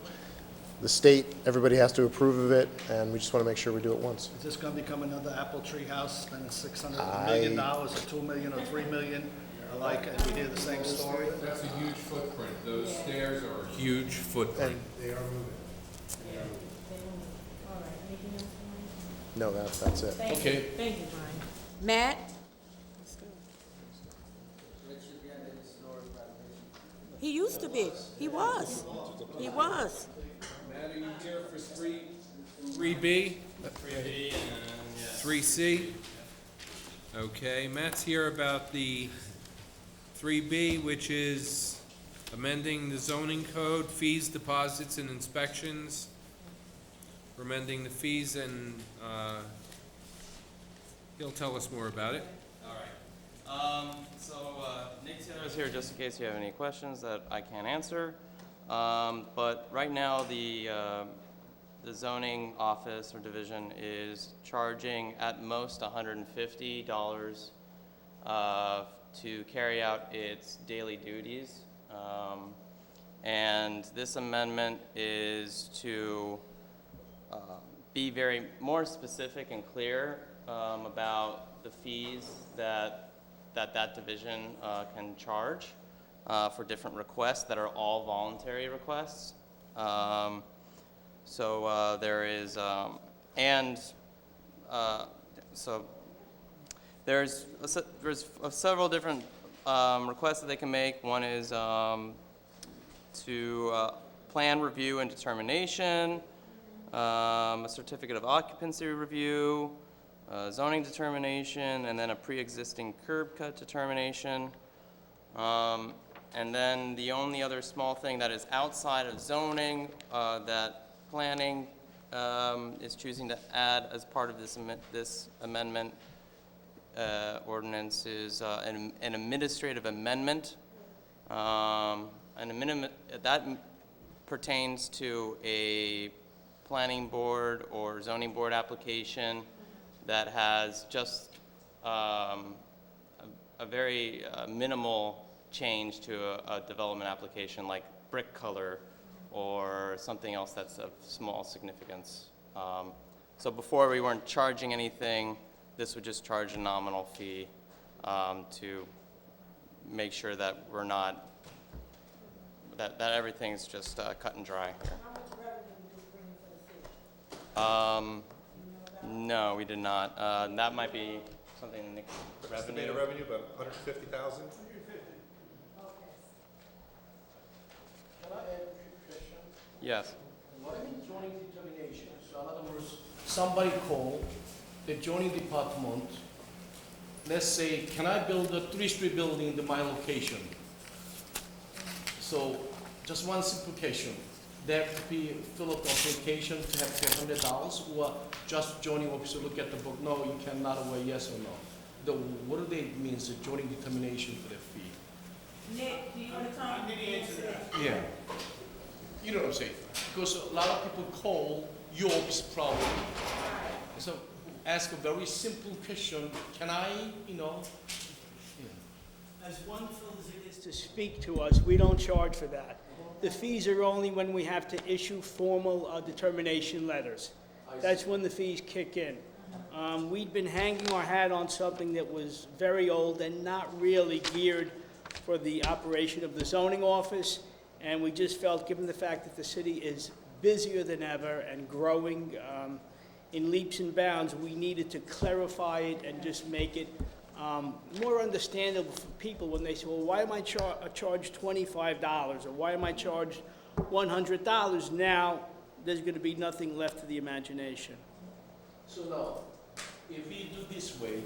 the state, everybody has to approve of it, and we just want to make sure we do it once. Is this gonna become another apple tree house, spending $600 million, or $2 million, or $3 million, like, and we hear the same story? That's a huge footprint. Those stairs are a huge footprint. They are moving. No, that's it. Okay. Thank you, Brian. Matt? He used to be. He was. He was. Matt, are you here for 3B? 3C? Okay, Matt's here about the 3B, which is amending the zoning code, fees, deposits, and inspections. We're amending the fees, and he'll tell us more about it. All right. Nick Taylor is here just in case you have any questions that I can't answer. But right now, the zoning office or division is charging at most $150 to carry out its daily duties. And this amendment is to be very more specific and clear about the fees that division can charge for different requests that are all voluntary requests. So there is, and so there's several different requests that they can make. One is to plan review and determination, a certificate of occupancy review, zoning determination, and then a pre-existing curb cut determination. And then the only other small thing that is outside of zoning that planning is choosing to add as part of this amendment ordinance is an administrative amendment. That pertains to a planning board or zoning board application that has just a very minimal change to a development application, like brick color or something else that's of small significance. So before we weren't charging anything, this would just charge a nominal fee to make sure that we're not, that everything's just cut and dry here. No, we did not. That might be something, Estimated revenue about 150,000. Can I add a question? Yes. What I mean zoning determination, so in other words, somebody called the zoning department, let's say, can I build a 3-story building in my location? So, just one simplification. They have to fill out the application to have $100, or just zoning officer look at the book, no, you cannot, or yes or no. What do they mean, the zoning determination for the fee? Nick, do you want to come? Yeah. You know what I'm saying? Because a lot of people call your office problem. So ask a very simple question, can I, As wonderful as it is to speak to us, we don't charge for that. The fees are only when we have to issue formal determination letters. That's when the fees kick in. We'd been hanging our hat on something that was very old and not really geared for the operation of the zoning office, and we just felt, given the fact that the city is busier than ever and growing in leaps and bounds, we needed to clarify it and just make it more understandable for people when they say, well, why am I charged $25, or why am I charged $100? Now, there's going to be nothing left to the imagination. So now, if we do this way,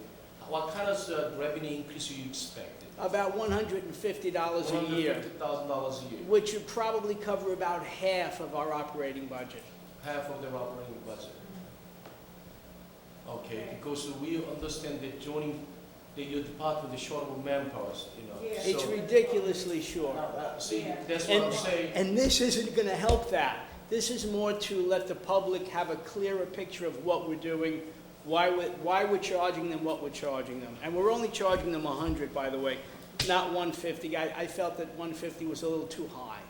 what kind of revenue increase are you expecting? About $150 a year. $150,000 a year. Which would probably cover about half of our operating budget. Half of their operating budget. Okay, because we understand that joining your department is short of manpower, It's ridiculously short. See, that's what I'm saying. And this isn't going to help that. This is more to let the public have a clearer picture of what we're doing, why we're charging them what we're charging them. And we're only charging them 100, by the way, not 150. I felt that 150 was a little too high.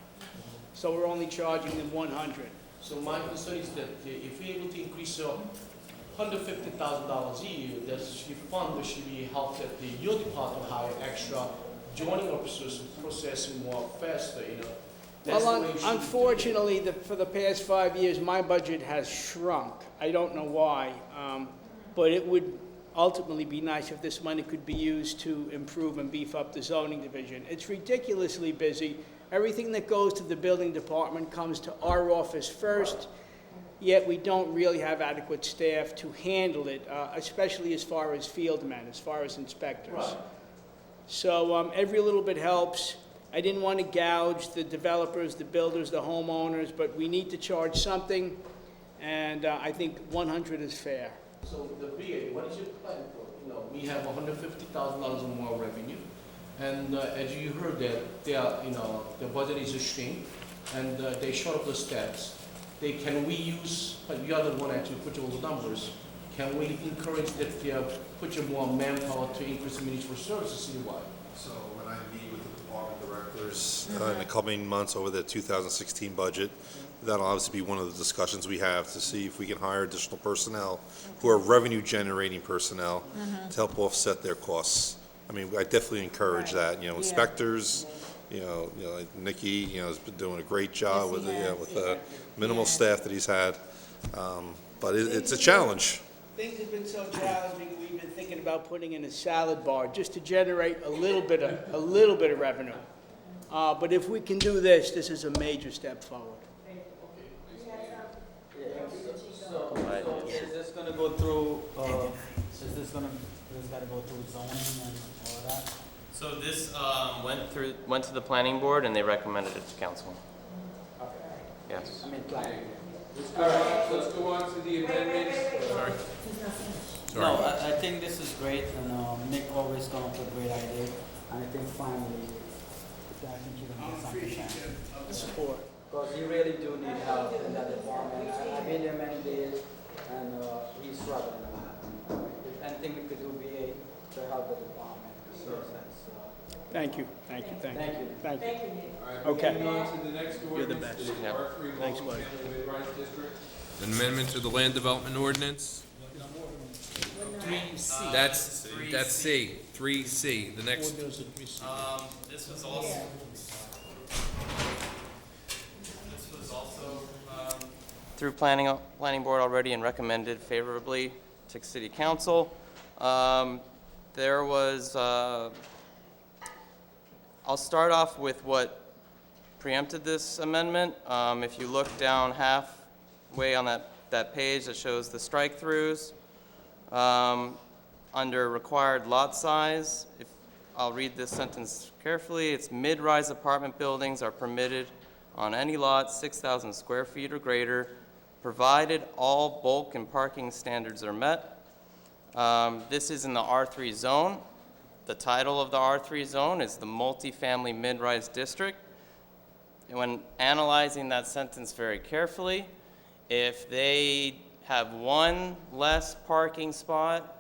So we're only charging them 100. So my concern is that if we're able to increase $150,000 a year, that fund should be helped that your department hire extra joining officers processing more faster, That's the way it should Unfortunately, for the past 5 years, my budget has shrunk. I don't know why, but it would ultimately be nice if this money could be used to improve and beef up the zoning division. It's ridiculously busy. Everything that goes to the building department comes to our office first, yet we don't really have adequate staff to handle it, especially as far as field men, as far as inspectors. Right. So every little bit helps. I didn't want to gouge the developers, the builders, the homeowners, but we need to charge something, and I think 100 is fair. So the VA, what is your plan for? We have $150,000 more revenue, and as you heard that their budget is a shrink, and they short of the steps. Can we use? You are the one actually put all the numbers. Can we encourage that they put more manpower to increase the municipal services citywide? So when I meet with the department directors in the coming months over the 2016 budget, that'll obviously be one of the discussions we have to see if we can hire additional personnel who are revenue-generating personnel to help offset their costs. I mean, I definitely encourage that. Inspectors, like Nikki, has been doing a great job with the minimal staff that he's had. But it's a challenge. Things have been so challenging, we've been thinking about putting in a salad bar just to generate a little bit of revenue. But if we can do this, this is a major step forward. So is this gonna go through, this gotta go through zoning and all of that? So this went to the planning board and they recommended it to council. Okay. Yes. I mean, planning. All right, let's go on to the amendments. Sorry. No, I think this is great, and Nick always come up with great ideas, and I think finally, I think you're gonna get something done. Support. Because you really do need help in that department. I've been there many days, and he's struggling a lot. If anything we could do, BA, to help the department. So that's, Thank you, thank you, thank you. Thank you. Thank you. All right, Okay. moving on to the next You're the ordinance, best. the R3 Thanks, buddy. multifamily mid-rise district. An amendment to the land development ordinance. That's C, 3C, the next. This was also. Through planning board already and recommended favorably to city council. There was, I'll start off with what preempted this amendment. If you look down halfway on that page that shows the strike-throughs, under required lot size, I'll read this sentence carefully, it's mid-rise apartment buildings are permitted on any lot 6,000 square feet or greater, provided all bulk and parking standards are met. This is in the R3 zone. The title of the R3 zone is the multifamily mid-rise district. And when analyzing that sentence very carefully, if they have one less parking spot,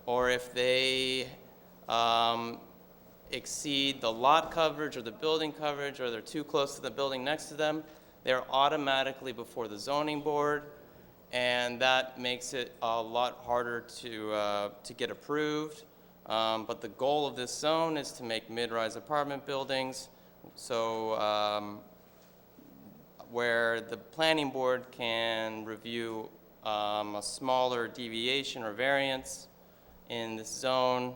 or if they exceed the lot coverage or the building coverage, or they're too close to the building next to them, they're automatically before the zoning board, and that makes it a lot harder to get approved. But the goal of this zone is to make mid-rise apartment buildings, so where the planning board can review a smaller deviation or variance in this zone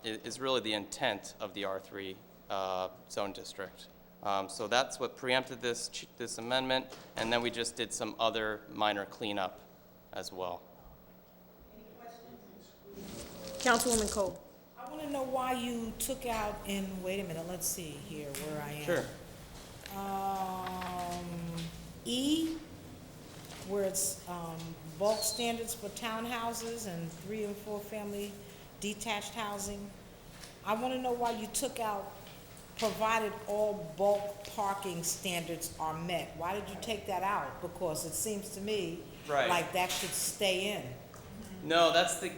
is really the intent of the R3 zone district. So that's what preempted this amendment, and then we just did some other minor cleanup as well. Councilwoman Cole. I want to know why you took out in, wait a minute, let's see here where I am. Sure. E, where it's bulk standards for townhouses and 3 and 4 family detached housing. I want to know why you took out provided all bulk parking standards are met. Why did you take that out? Because it seems to me Right. like that should stay in. No, that's the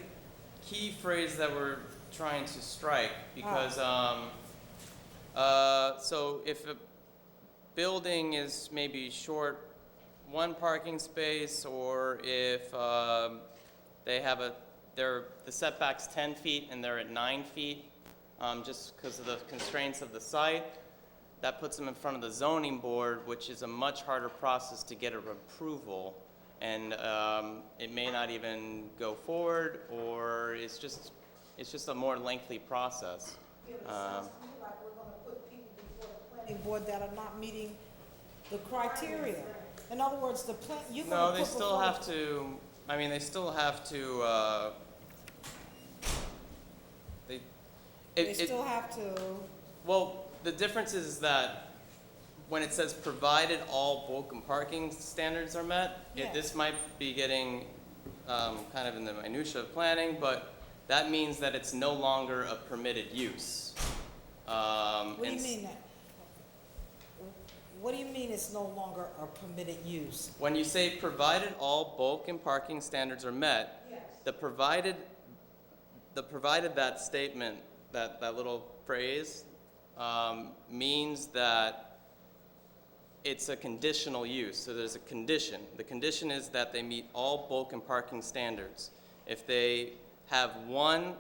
key phrase that we're trying to strike, because so if a building is maybe short one parking space, or if they have the setback's 10 feet and they're at 9 feet, just because of the constraints of the site, that puts them in front of the zoning board, which is a much harder process to get an approval, and it may not even go forward, or it's just a more lengthy process. It sounds to me like we're going to put people before the planning board that are not meeting the criteria. In other words, you're going to No, put they still before have to, I mean, they still have to, they still have to. Well, the difference is that when it says provided all bulk and parking standards are met, this might be getting kind of in the minutia of planning, but that means that it's no longer a permitted use. What do you mean that? What do you mean it's no longer a permitted use? When you say provided all bulk and parking standards are met, the provided that statement, that little phrase, means that it's a conditional use. So there's a condition. The condition is that they meet all bulk and parking standards. If they have one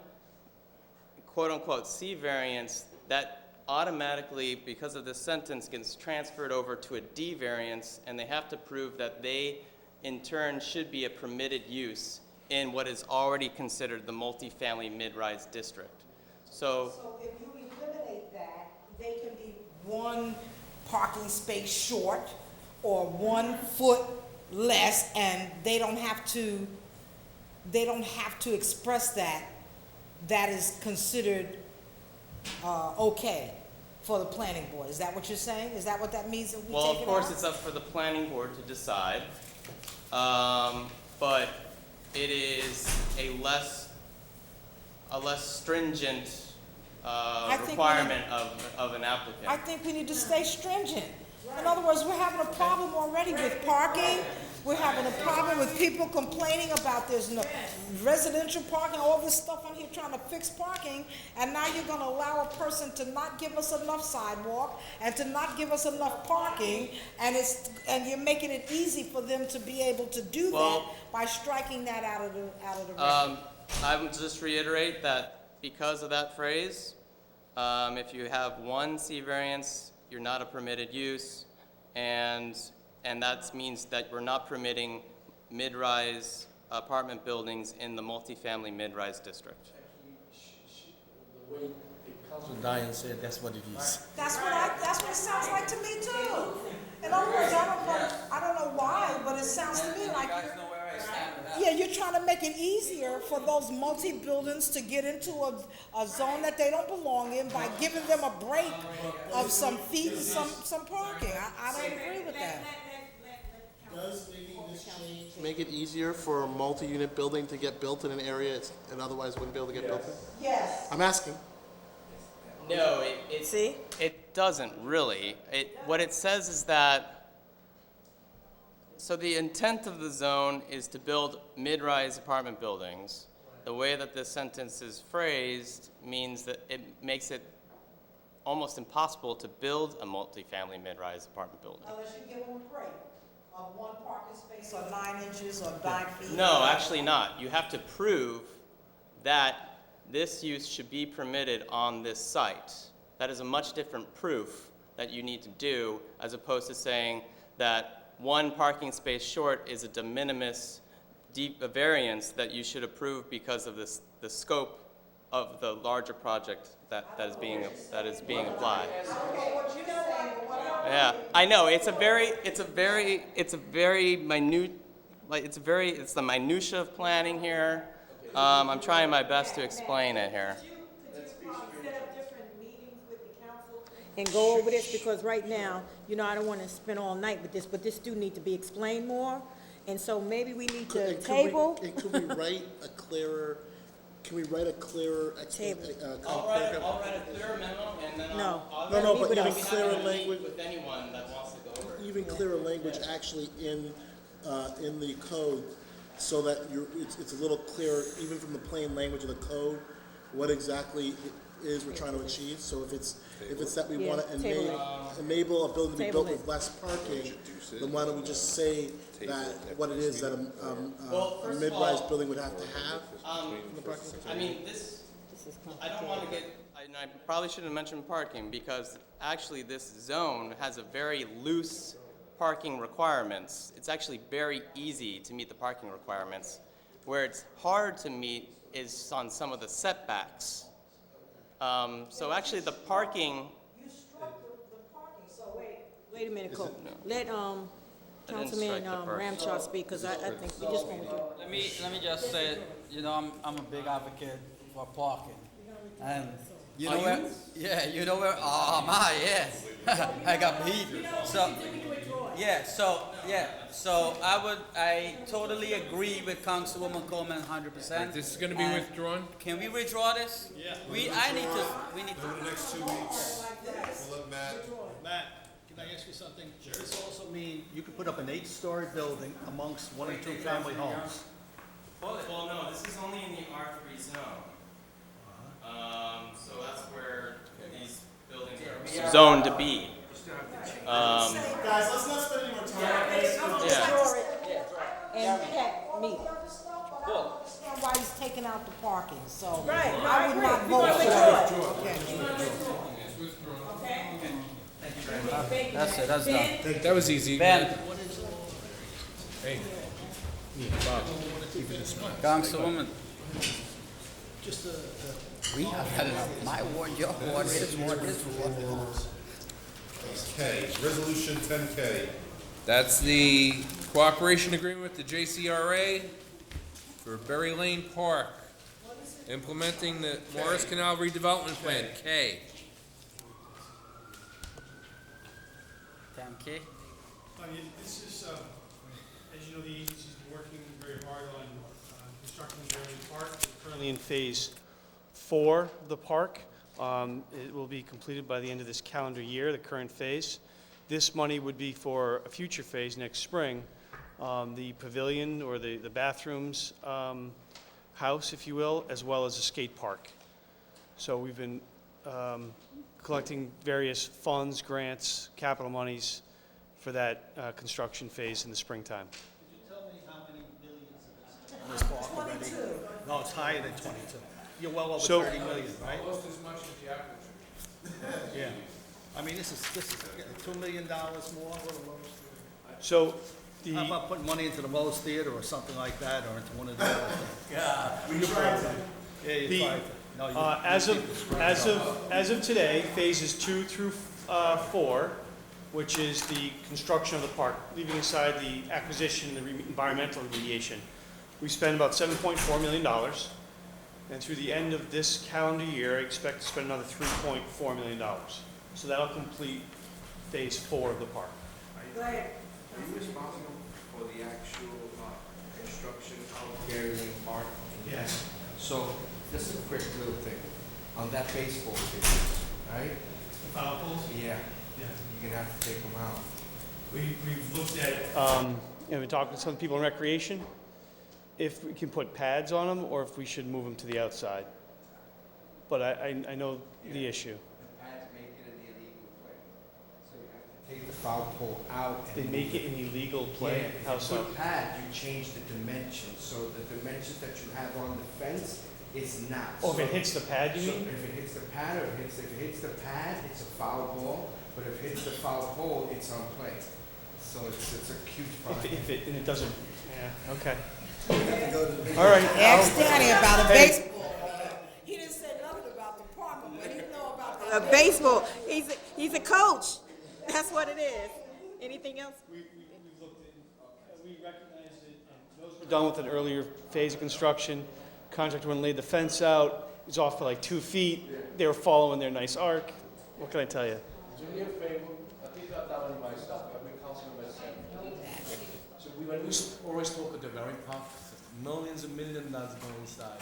quote-unquote C variance, that automatically, because of this sentence, gets transferred over to a D variance, and they have to prove that they, in turn, should be a permitted use in what is already considered the multifamily mid-rise district. So if you eliminate that, they can be one parking space short or 1 foot less, and they don't have to express that is considered okay for the planning board. Is that what you're saying? Is that what that means if we take it well, out? of course, it's up for the planning board to decide, but it is a less stringent requirement of an applicant. I think we need to stay stringent. In other words, we're having a problem already with parking. We're having a problem with people complaining about there's no residential parking, all this stuff on here trying to fix parking, and now you're gonna allow a person to not give us enough sidewalk and to not give us enough parking, and you're making it easy for them to be able to do that by striking that out of the record. I would just reiterate that because of that phrase, if you have one C variance, you're not a permitted use, and that means that we're not permitting mid-rise apartment buildings in the multifamily mid-rise district. The way Councilman Diane said, that's what it is. That's what it sounds like to me too. In other words, I don't know why, but it sounds to me like you're trying to make it easier for those multi-buildings to get into a zone that they don't belong in by giving them a break of some feet and some parking. I don't agree with that. Does making this change make it easier for a multi-unit building to get built in an area it otherwise wouldn't be able to get built in? Yes. I'm asking. No, it doesn't really. What it says is that, so the intent of the zone is to build mid-rise apartment buildings. The way that this sentence is phrased means that it makes it almost impossible to build a multifamily mid-rise apartment building. Unless you give them a break of 1 parking space or 9 inches or 9 feet. No, actually not. You have to prove that this use should be permitted on this site. That is a much different proof that you need to do as opposed to saying that 1 parking space short is a de minimis variance that you should approve because of the scope of the larger project that is being applied. Yeah, I know. It's the minutia of planning here. I'm trying my best to explain it here. And go over this, because right now, I don't want to spend all night with this, but this do need to be explained more. And so maybe we need to table. Could we write a clearer? Can we write a clearer? I'll write a clearer memo, and then I'll but even be clearer happy to meet language. with anyone that wants to go over it. Even clearer language actually in the code, so that it's a little clearer, even from the plain language of the code, what exactly it is we're trying to achieve. So if it's that we want to enable a building to be built with less parking, then why don't we just say that what it is that a mid-rise building would have to have in the parking section? I mean, I don't want to get, and I probably shouldn't have mentioned parking, because actually this zone has a very loose parking requirements. It's actually very easy to meet the parking requirements. Where it's hard to meet is on some of the setbacks. So actually the parking. You struck the parking, so Wait a minute, Cole. Let Councilman Ramchaw speak, because I think we just want to do. Let me just say, I'm a big advocate for parking, and you know where? Yeah, you know where? Oh my, yeah, I got beat. So I totally agree with Councilwoman Coleman 100%. This is going to be withdrawn? Can we withdraw this? Yeah. We need to. Over the next 2 weeks, we'll let Matt, can I ask you something? Does this also mean you could put up an 8-story building amongst 1 and 2 family homes? Well, no, this is only in the R3 zone. So that's where these buildings are zoned to be. Guys, let's not spend any more time on this. And me. I don't understand why he's taking out the parking, so Right, I would not vote for it. Okay. That's it, that's done. That was easy. Ben. Hey. Bob, keep it this way. Councilwoman. We have had enough. My ward, your ward, his ward, his ward. K, resolution 10K. That's the cooperation agreement with the JCRA for Berry Lane Park, implementing the Morris Canal redevelopment plan, K. Thank you. This is, as you know, the agency's been working very hard on constructing Berry Lane Park. We're currently in phase 4 of the park. It will be completed by the end of this calendar year, the current phase. This money would be for a future phase next spring, the pavilion or the bathrooms house, if you will, as well as a skate park. So we've been collecting various funds, grants, capital monies for that construction phase in the springtime. Could you tell me how many millions in this park already? No, it's higher than 22. You're well over 30 million, right? Almost as much as the average. Yeah. I mean, this is $2 million more. So How about putting money into the Lowe's Theater or something like that, or into one of the other things? Yeah, we tried to. Yeah, you The, tried to. No, you- as of today, phases 2 through 4, which is the construction of the park, leaving aside the acquisition, the environmental remediation, we spent about $7.4 million. And through the end of this calendar year, I expect to spend another $3.4 million. So that'll complete phase 4 of the park. Are you responsible for the actual construction of Berry Lane Park? Yes. So, just a quick little thing. On that baseball field, right? The foul poles? Yeah. Yeah. You're gonna have to take them out. We've looked at, we talked to some people in recreation, if we can put pads on them or if we should move them to the outside. But I know the issue. The pads make it an illegal play. So you have to take the foul pole out. They and make move it an illegal play? Yeah, How if so? you put pad, you change the dimensions. So the dimensions that you have on the fence is not. Oh, if it So- hits the pad, you so mean? if it hits the pad, or if it hits the pad, it's a foul ball. But if it hits the foul pole, it's on play. So it's a huge problem. If it, and it doesn't, yeah, okay. All All right. Ask Danny about a Hey. baseball. He didn't say nothing about the park, but he know about A baseball, he's a coach. That's what it is. Anything else? We recognized it, and those were done with an earlier phase of construction. Contractor went and laid the fence out. It was off for like 2 feet. They were following their nice arc. What can I tell you? Do me a favor, these are down in my stuff, but we councilman said. So when we always talk at the very park, millions and millions dollars go inside,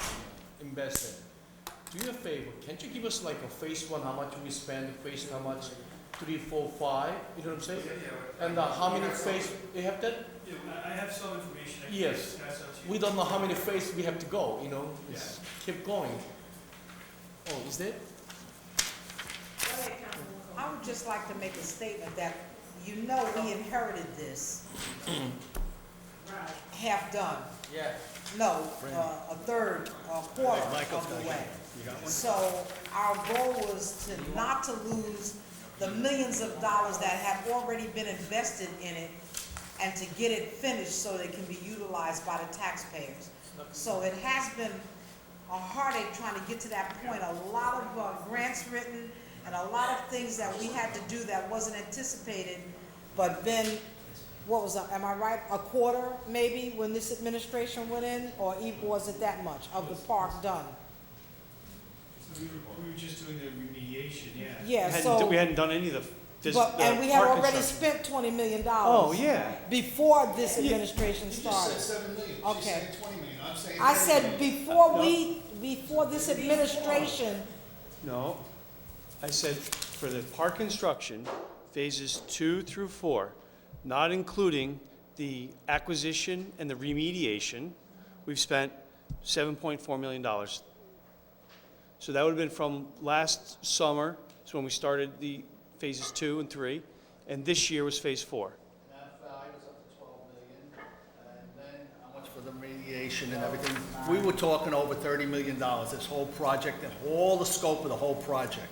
invested. Do you a favor, can't you give us like a phase 1, how much we spend, phase 2, how much, 3, 4, 5, you know what I'm saying? And how many phase, you have that? Yeah, I have some information. I can Yes. discuss out to you. We don't know how many phases we have to go, you know, it's keep going. Oh, is that? I would just like to make a statement that, you know, we inherited this half done. Yeah. No, a third, a quarter of the way. So our goal was to not to lose the millions of dollars that have already been invested in it and to get it finished so that it can be utilized by the taxpayers. So it has been a heartache trying to get to that point. A lot of grants written and a lot of things that we had to do that wasn't anticipated, but then, what was, am I right, a quarter maybe when this administration went in, or was it that much of the park done? We were just doing the remediation, yeah. Yeah, We hadn't done any of and we had park already construction. spent $20 million. Oh, yeah. Before this administration You started. just said 7 million. She's Okay. saying 20 million. I'm saying I 30 said million. before this administration, No, I said for the park construction, phases 2 through 4, not including the acquisition and the remediation, we've spent $7.4 million. So that would have been from last summer, so when we started the phases 2 and 3, and this year was phase 4. That value was up to 12 million, and then how much for the remediation and everything? We were talking over $30 million, this whole project, and all the scope of the whole project.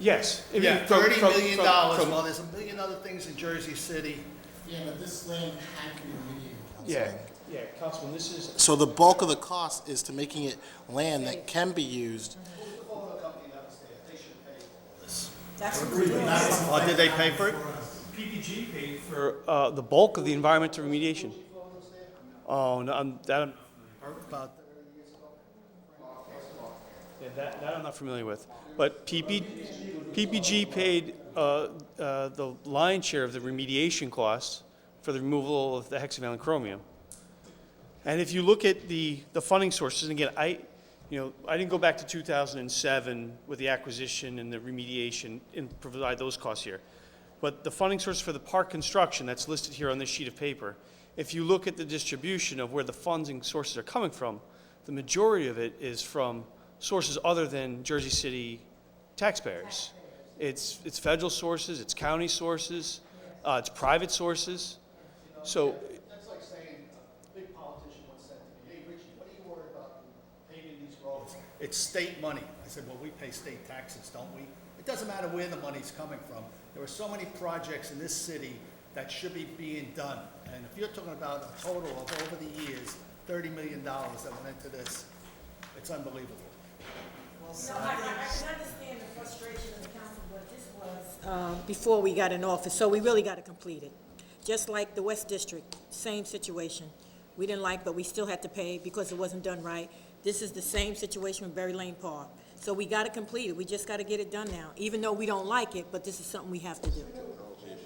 Yes. I mean, Yeah, from- $30 from- million, from- well, there's a million other things in Jersey City. Yeah, but this land had to be remediated. Yeah, yeah, Councilman, this is, So the bulk of the cost is to making it land that can be used. That's what we're doing. Oh, did they pay for it? PPG paid for the bulk of the environmental remediation. Oh, no, About yeah, that I'm not familiar with. But PPG paid the lion's share of the remediation costs for the removal of the hexavalent chromium. And if you look at the funding sources, and again, I didn't go back to 2007 with the acquisition and the remediation and provide those costs here. But the funding source for the park construction that's listed here on this sheet of paper, if you look at the distribution of where the funding sources are coming from, the majority of it is from sources other than Jersey City taxpayers. It's federal sources, it's county sources, it's private sources. So That's like saying, a big politician once said to me, hey, Richie, what are you worried about paving these roads? It's state money. I said, well, we pay state taxes, don't we? It doesn't matter where the money's coming from. There are so many projects in this city that should be being done. And if you're talking about a total of over the years, $30 million that went into this, it's unbelievable. So I can understand the frustration of the council, but this was before we got in office, so we really got to complete it. Just like the West District, same situation. We didn't like, but we still had to pay because it wasn't done right. This is the same situation with Berry Lane Park. So we got to complete it. We just got to get it done now, even though we don't like it, but this is something we have to do.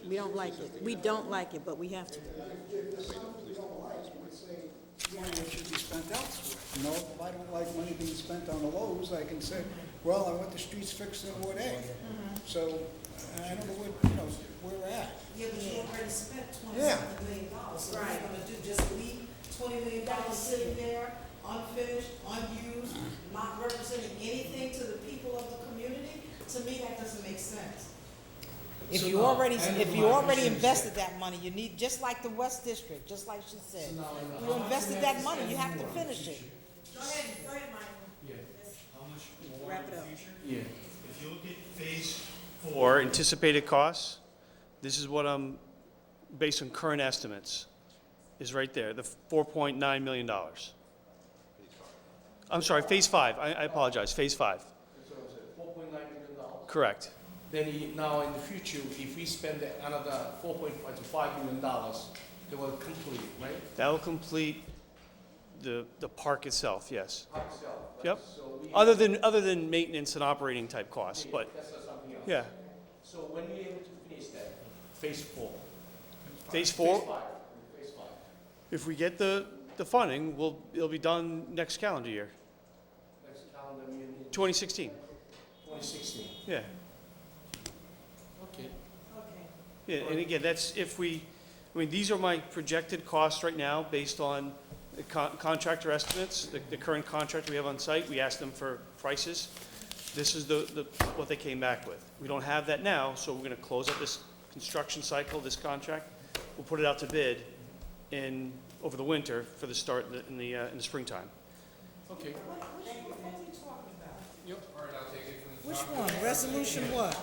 We don't like it. We don't like it, but we have to. Money that should be spent elsewhere. You know, if I don't like money being spent on the lows, I can say, well, I want the streets fixed in Ward A. So, I don't know where we're at. Yeah, but you already spent Yeah. $27 million, so what are you gonna do, just leave $20 million sitting there, unfinished, unused, not representing anything to the people of the community? To me, that doesn't make sense. If So you no, already, end if of you my already question is invested that- that money, you need, just like the West District, just like she said. You invested that money, you have to finish it. Go ahead, Michael. yeah, how much more Wrap in it the up. future? Yeah. If you look at phase 4 anticipated costs, this is what I'm, based on current estimates, is right there, the $4.9 million. I'm sorry, phase 5, I apologize, phase 5. $4.9 million. Correct. Then now in the future, if we spend another $4.5 to $5 million, they will complete, right? That will complete the park itself, yes. Park itself, right? Yep. So we Other than maintenance and operating type costs, but, that's something else. yeah. So when we able to finish that, phase 4? Phase 4, Phase 5. Phase 5. if we get the funding, it'll be done next calendar year, Next calendar year, 2016. 2016. Yeah. Okay. Yeah, and again, that's these are my projected costs right now based on the contractor estimates, the current contract we have on site. We asked them for prices. This is what they came back with. We don't have that now, so we're gonna close up this construction cycle, this contract. We'll put it out to bid over the winter for the start in the springtime. Okay. Yep. All right, I'll take it from the Which top. one? Resolution what?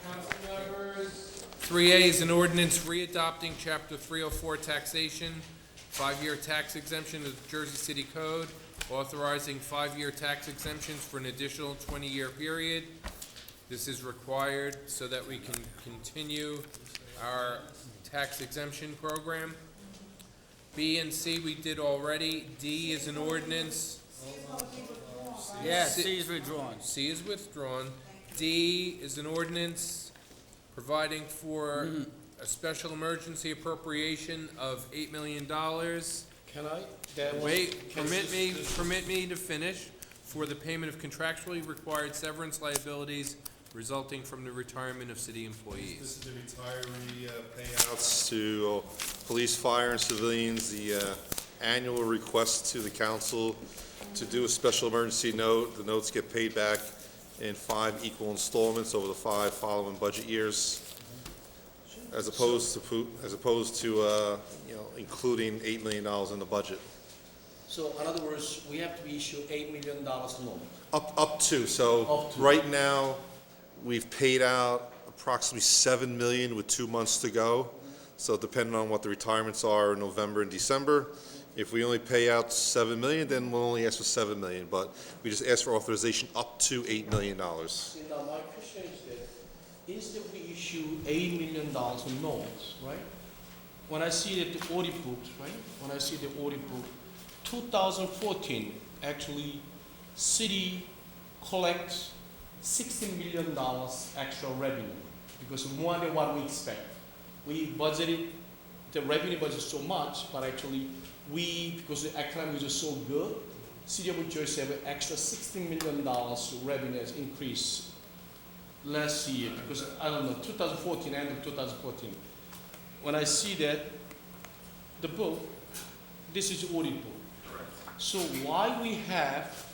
Council members, 3A is an ordinance readopting Chapter 304 taxation, 5-year tax exemption of the Jersey City Code, authorizing 5-year tax exemptions for an additional 20-year period. This is required so that we can continue our tax exemption program. B and C we did already. D is an ordinance. Yes, C is withdrawn. C is withdrawn. D is an ordinance providing for a special emergency appropriation of $8 million. Can I? Wait, permit me to finish. For the payment of contractually required severance liabilities resulting from the retirement of city employees. This is the retiree payouts to police, fire, and civilians, the annual request to the council to do a special emergency note. The notes get paid back in 5 equal installments over the 5 following budget years, as opposed to including $8 million in the budget. So in other words, we have to issue $8 million loan. Up to, so Up to. right now, We've paid out approximately 7 million with 2 months to go. So depending on what the retirements are in November and December, if we only pay out 7 million, then we'll only ask for 7 million. But we just ask for authorization up to $8 million. See, now my question is that, instead we issue $8 million in loans, right? When I see that the audit books, right? When I see the audit book, 2014, actually, city collects $16 million extra revenue, because more than what we expect. We budgeted, the revenue budget so much, but actually because the economy was so good, City of New Jersey have an extra $16 million revenue increase last year, because I don't know, 2014, end of 2014. When I see that, the book, this is the audit book. Correct. So why we have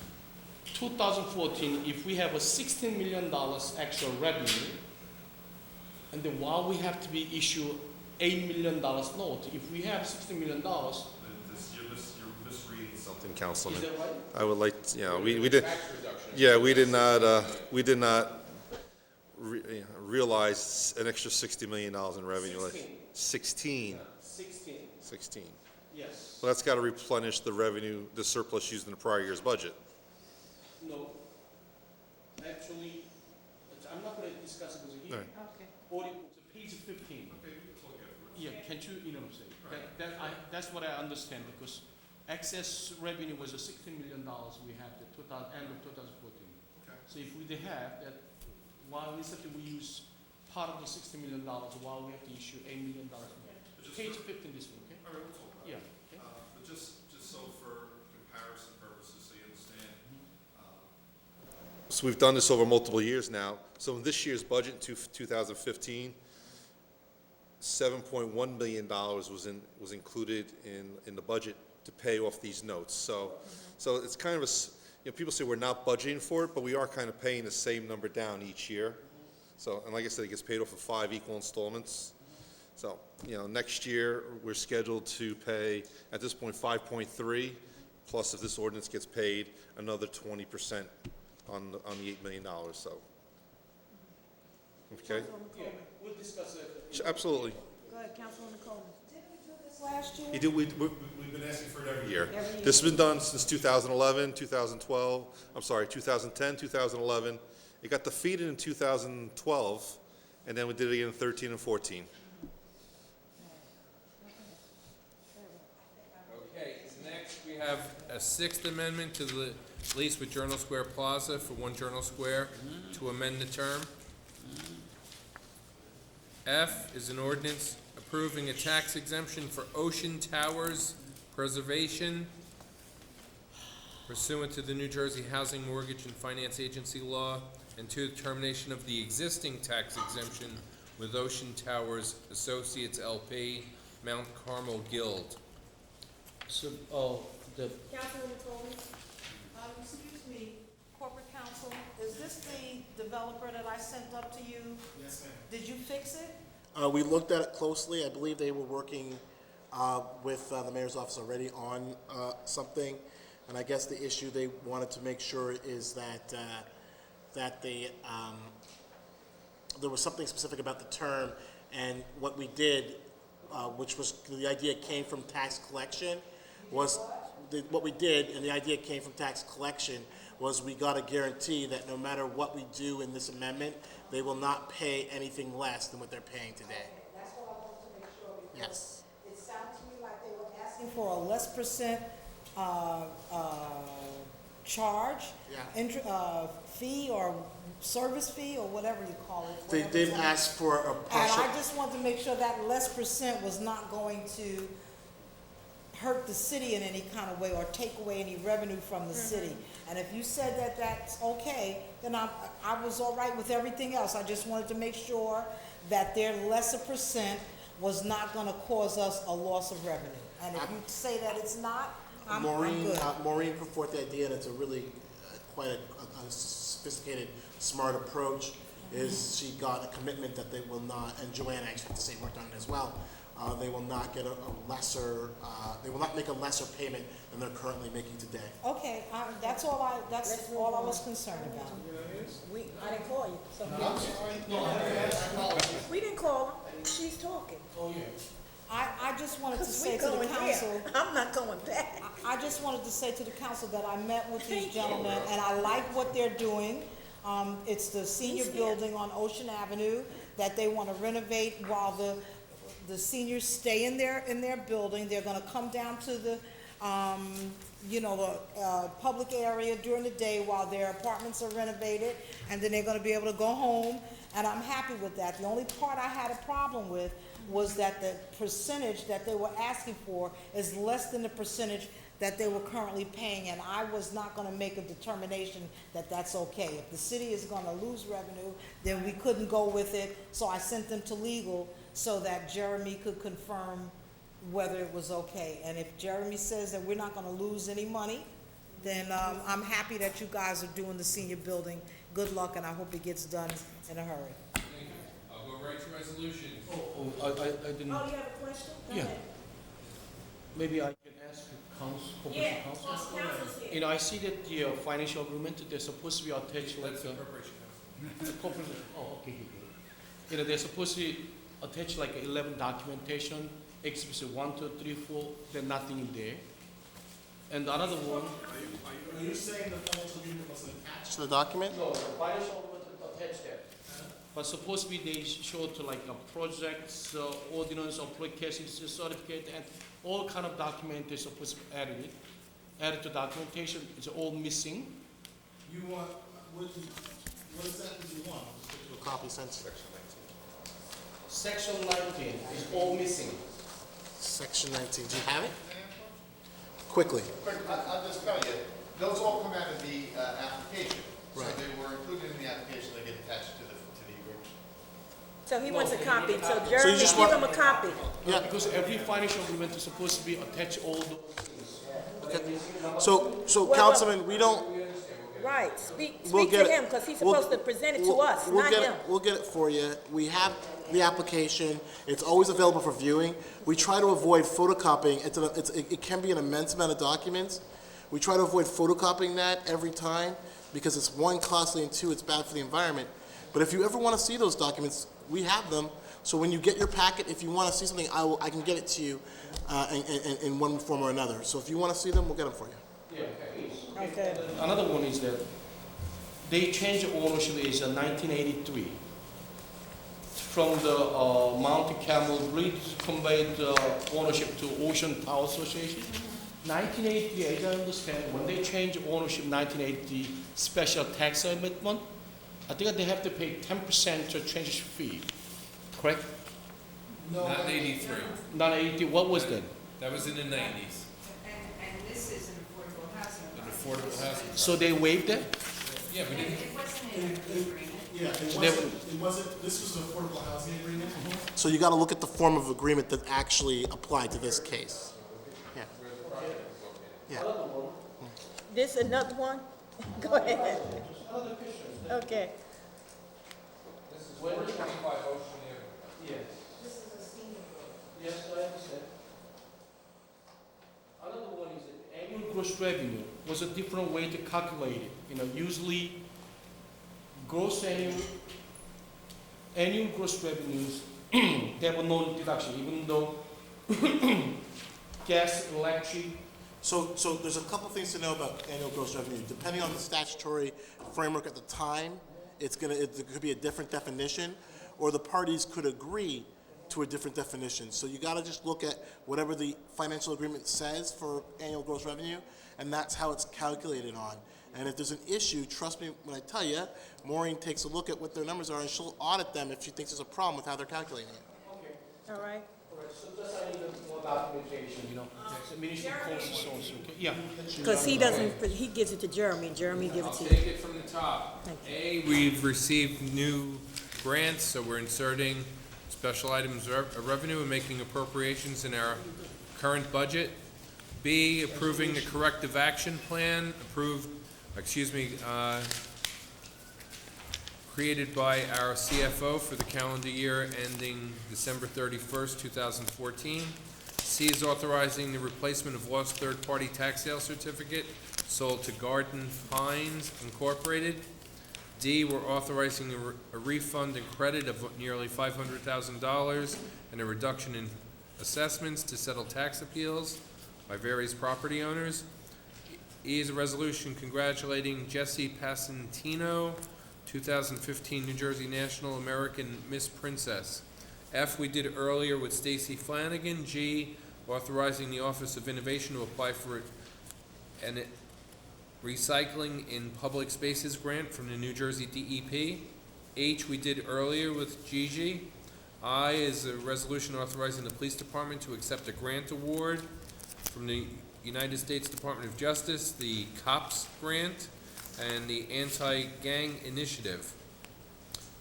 2014, if we have a $16 million extra revenue, and then why we have to be issue $8 million note? If we have $16 million, You're misreading something, Councilman. Is that right? I would like, we did, yeah, we did not realize an extra $60 million in revenue. 16. 16. Yes. Well, that's got to replenish the revenue, the surplus used in the prior year's budget. No. Actually, I'm not going to discuss it with you here. Right. Okay. Audit books, page 15. Yeah, can't you, you know what I'm saying? Right. That's what I understand, because excess revenue was a $16 million we have at end of 2014. Okay. So if we have that, while instead we use part of the $60 million, while we have to issue $8 million more. Page 15 this one, okay? All right, we'll talk about it. Yeah. Okay. But just so for comparison purposes, so you understand. So we've done this over multiple years now. So in this year's budget, 2015, $7.1 million was included in the budget to pay off these notes. So it's kind of people say we're not budgeting for it, but we are kind of paying the same number down each year. So, and like I said, it gets paid off in 5 equal installments. So, next year we're scheduled to pay at this point 5.3, plus if this ordinance gets paid, another 20% on the $8 million. So, okay. Yeah, we'll discuss it. Absolutely. Go ahead, Councilwoman Coleman. Didn't we do this last year? We've been asking for it every year. This has been done since 2011, 2012, 2010, 2011. It got defeated in 2012, and then we did it again in 13 and 14. Okay, next we have a 6th amendment to the lease with Journal Square Plaza for 1 Journal Square to amend the term. F is an ordinance approving a tax exemption for Ocean Towers preservation pursuant to the New Jersey Housing Mortgage and Finance Agency law, and to the termination of the existing tax exemption with Ocean Towers Associates LP, Mount Carmel Guild. So, Councilwoman Coleman, excuse me, corporate counsel, is this the developer that I sent up to you? Yes, ma'am. Did you fix it? We looked at it closely. I believe they were working with the mayor's office already on something. And I guess the issue they wanted to make sure is that there was something specific about the term, and what we did, which was the idea came from tax collection, was what we did, and the idea came from tax collection, was we got a guarantee that no matter what we do in this amendment, they will not pay anything less than what they're paying today. That's what I wanted to make sure, because Yes. it sounded to me like they were asking for a less percent charge, fee or service fee or whatever you call it. They did ask for a partial. And I just wanted to make sure that less percent was not going to hurt the city in any kind of way or take away any revenue from the city. And if you said that that's okay, then I was all right with everything else. I just wanted to make sure that their lesser percent was not going to cause us a loss of revenue. And if you say that it's not, I'm good. Maureen put forth the idea, and it's a really quite a sophisticated, smart approach, is she got a commitment that they will not, and Joanne actually to say worked on it as well, they will not get a lesser, they will not make a lesser payment than they're currently making today. Okay, that's all I was concerned about. I didn't call you. So We didn't call her, she's talking. Oh, yeah. I just wanted to say We to the going council. there. I'm not going back. I just wanted to say to the council that I met with these gentlemen, and I like what they're doing. It's the senior building on Ocean Avenue that they want to renovate while the seniors stay in their building. They're gonna come down to the, public area during the day while their apartments are renovated, and then they're gonna be able to go home, and I'm happy with that. The only part I had a problem with was that the percentage that they were asking for is less than the percentage that they were currently paying, and I was not gonna make a determination that that's okay. If the city is gonna lose revenue, then we couldn't go with it, so I sent them to legal so that Jeremy could confirm whether it was okay. And if Jeremy says that we're not gonna lose any money, then I'm happy that you guys are doing the senior building. Good luck, and I hope it gets done in a hurry. Thank you. I'll go right to resolutions. I didn't. Oh, you have a question? Go Yeah. ahead. Maybe I can ask corporation counsel. council's here. You know, I see that the financial agreement, they're supposed to be attached like That's the corporation house. the corporate, oh, okay. You know, they're supposed to be attached like 11 documentation, exhibits 1, 2, 3, 4, there's nothing in there. And another one. Are you saying the financial agreement wasn't attached to the document? No, the financial agreement attached there. But supposed to be they show to like a projects, ordinance, application, certificate, and all kind of document is supposed to be added to documentation. It's all missing. You want, what exactly do you want? A copy sent to Section 19 is all missing. Section 19, do you have it? Quickly. I'll just tell you, those all come out of the application. So Right. they were included in the application, they get attached to the agreement. So he wants a copy, so you Jeremy, just give want- him a copy. Yeah, because every financial agreement is supposed to be attached all those things. Okay. So Councilman, we don't, Right, speak we'll to get it. him, because he's We'll- supposed to present it to we'll- us, we'll not get it- him. We'll get it for you. We have the application. It's always available for viewing. We try to avoid photocopying. It can be an immense amount of documents. We try to avoid photocopying that every time because it's one, costly, and two, it's bad for the environment. But if you ever want to see those documents, we have them. So when you get your packet, if you want to see something, I can get it to you in one form or another. So if you want to see them, we'll get them for you. Yeah, Okay. Another one is that they changed ownership is 1983. From the Mount Carmel Bridge conveyed ownership to Ocean Tower Association. 1983, as I understand, when they changed ownership 1980 special tax amendment, I think they have to pay 10% to change fee, correct? Not in 83. Not 80, what was that? That was in the 90s. And this is an affordable housing. An affordable housing. So they waived it? Yeah, but It wasn't in the agreement. Yeah, this was an affordable housing agreement. So you got to look at the form of agreement that actually applied to this case. Yeah. Yeah. This another one? Go ahead. Okay. This is 425 Ocean Avenue. Yes. This is a senior building. Yes, I understand. Another one is that annual gross revenue was a different way to calculate it. You know, usually gross annual gross revenues, they have no deduction, even though gas, electric. So there's a couple things to know about annual gross revenue. Depending on the statutory framework at the time, it could be a different definition, or the parties could agree to a different definition. So you got to just look at whatever the financial agreement says for annual gross revenue, and that's how it's calculated on. And if there's an issue, trust me when I tell you, Maureen takes a look at what their numbers are, and she'll audit them if she thinks there's a problem with how they're calculating it. Okay. All right. All right, so just I need more documentation, you know. So municipal costs and so on, so, okay, yeah. Because he doesn't, he gives it to Jeremy, Jeremy gives I'll it to take you. it from the top. Thank A, we've received new grants, so we're inserting special items revenue and making appropriations in our current budget. B, approving the corrective action plan, created by our CFO for the calendar year ending December 31st, 2014. C is authorizing the replacement of lost third-party tax sale certificate sold to Garden Pines Incorporated. D, we're authorizing a refund and credit of nearly $500,000 and a reduction in assessments to settle tax appeals by various property owners. E is a resolution congratulating Jesse Passantino, 2015 New Jersey National American Miss Princess. F, we did earlier with Stacy Flanagan. G, authorizing the Office of Innovation to apply for an Recycling in Public Spaces grant from the New Jersey DEP. H, we did earlier with Gigi. I is a resolution authorizing the Police Department to accept a grant award from the United States Department of Justice, the COPS grant, and the Anti-Gang Initiative.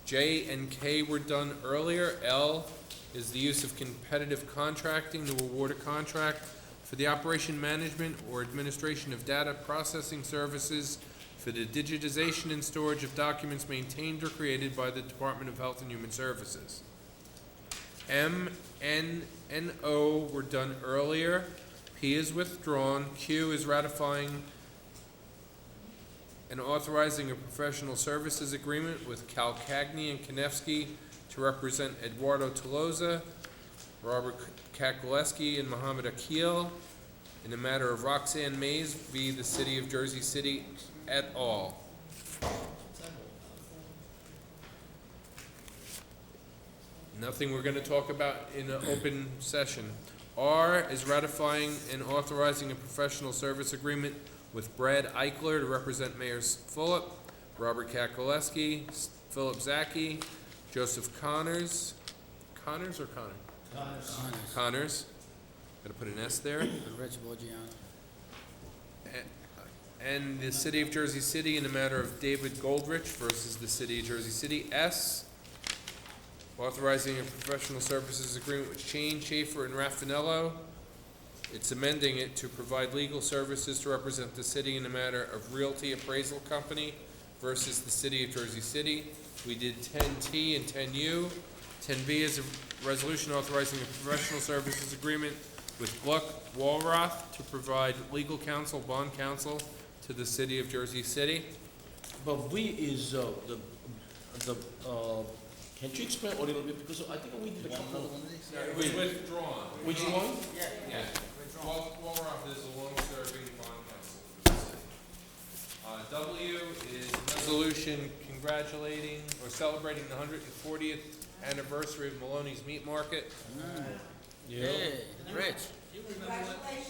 J and K were done earlier. L is the use of competitive contracting to award a contract for the operation, management, or administration of data processing services for the digitization and storage of documents maintained or created by the Department of Health and Human Services. M, N, and O were done earlier. P is withdrawn. Q is ratifying and authorizing a professional services agreement with Calcagni and Konevsky to represent Eduardo Tolosa, Robert Kakoleski, and Mohammed Akil in the matter of Roxanne Mays v. the City of Jersey City et al. Nothing we're going to talk about in an open session. R is ratifying and authorizing a professional service agreement with Brad Eichler to represent Mayors Fulop, Robert Kakoleski, Philip Zaki, Joseph Connors. Connors or Connor? Connors. Gotta put an S there. Rich Borgiano. And the City of Jersey City in the matter of David Goldrich versus the City of Jersey City. S, authorizing a professional services agreement with Shane, Schaefer, and Raffanello. It's amending it to provide legal services to represent the city in the matter of Realty Appraisal Company versus the City of Jersey City. We did 10T and 10U. 10B is a resolution authorizing a professional services agreement with Gluck Walroth to provide legal counsel, bond counsel to the City of Jersey City. But V is can you explain a little bit, because I think we did a couple of these. It was withdrawn. Which one? Yeah. Walroth is a long-serving bond counsel for the city. W is a resolution congratulating or celebrating the 140th anniversary of Maloney's Meat Market. Yeah, Rich.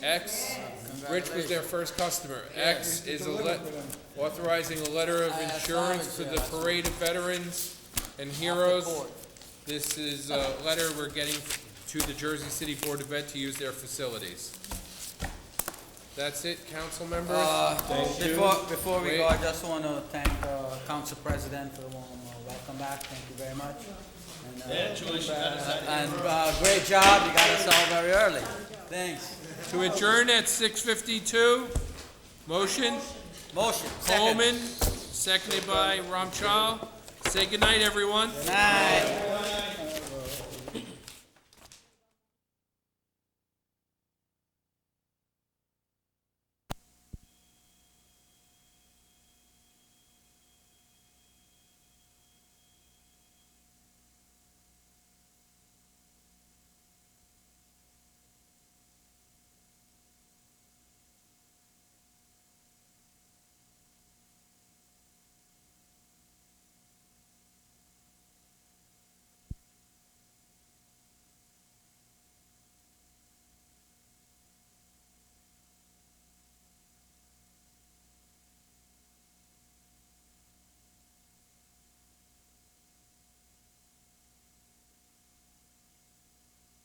X, Rich was their first customer. X is authorizing a letter of insurance for the Parade of Veterans and Heroes. This is a letter we're getting to the Jersey City Board of Ed to use their facilities. That's it, council members. Before we go, I just want to thank Council President for the warm welcome back. Thank you very much. And great job. You got us all very early. Thanks. To adjourn at 6:52. Motion? Motion. Coleman, seconded by Ramchal. Say goodnight, everyone. Good night.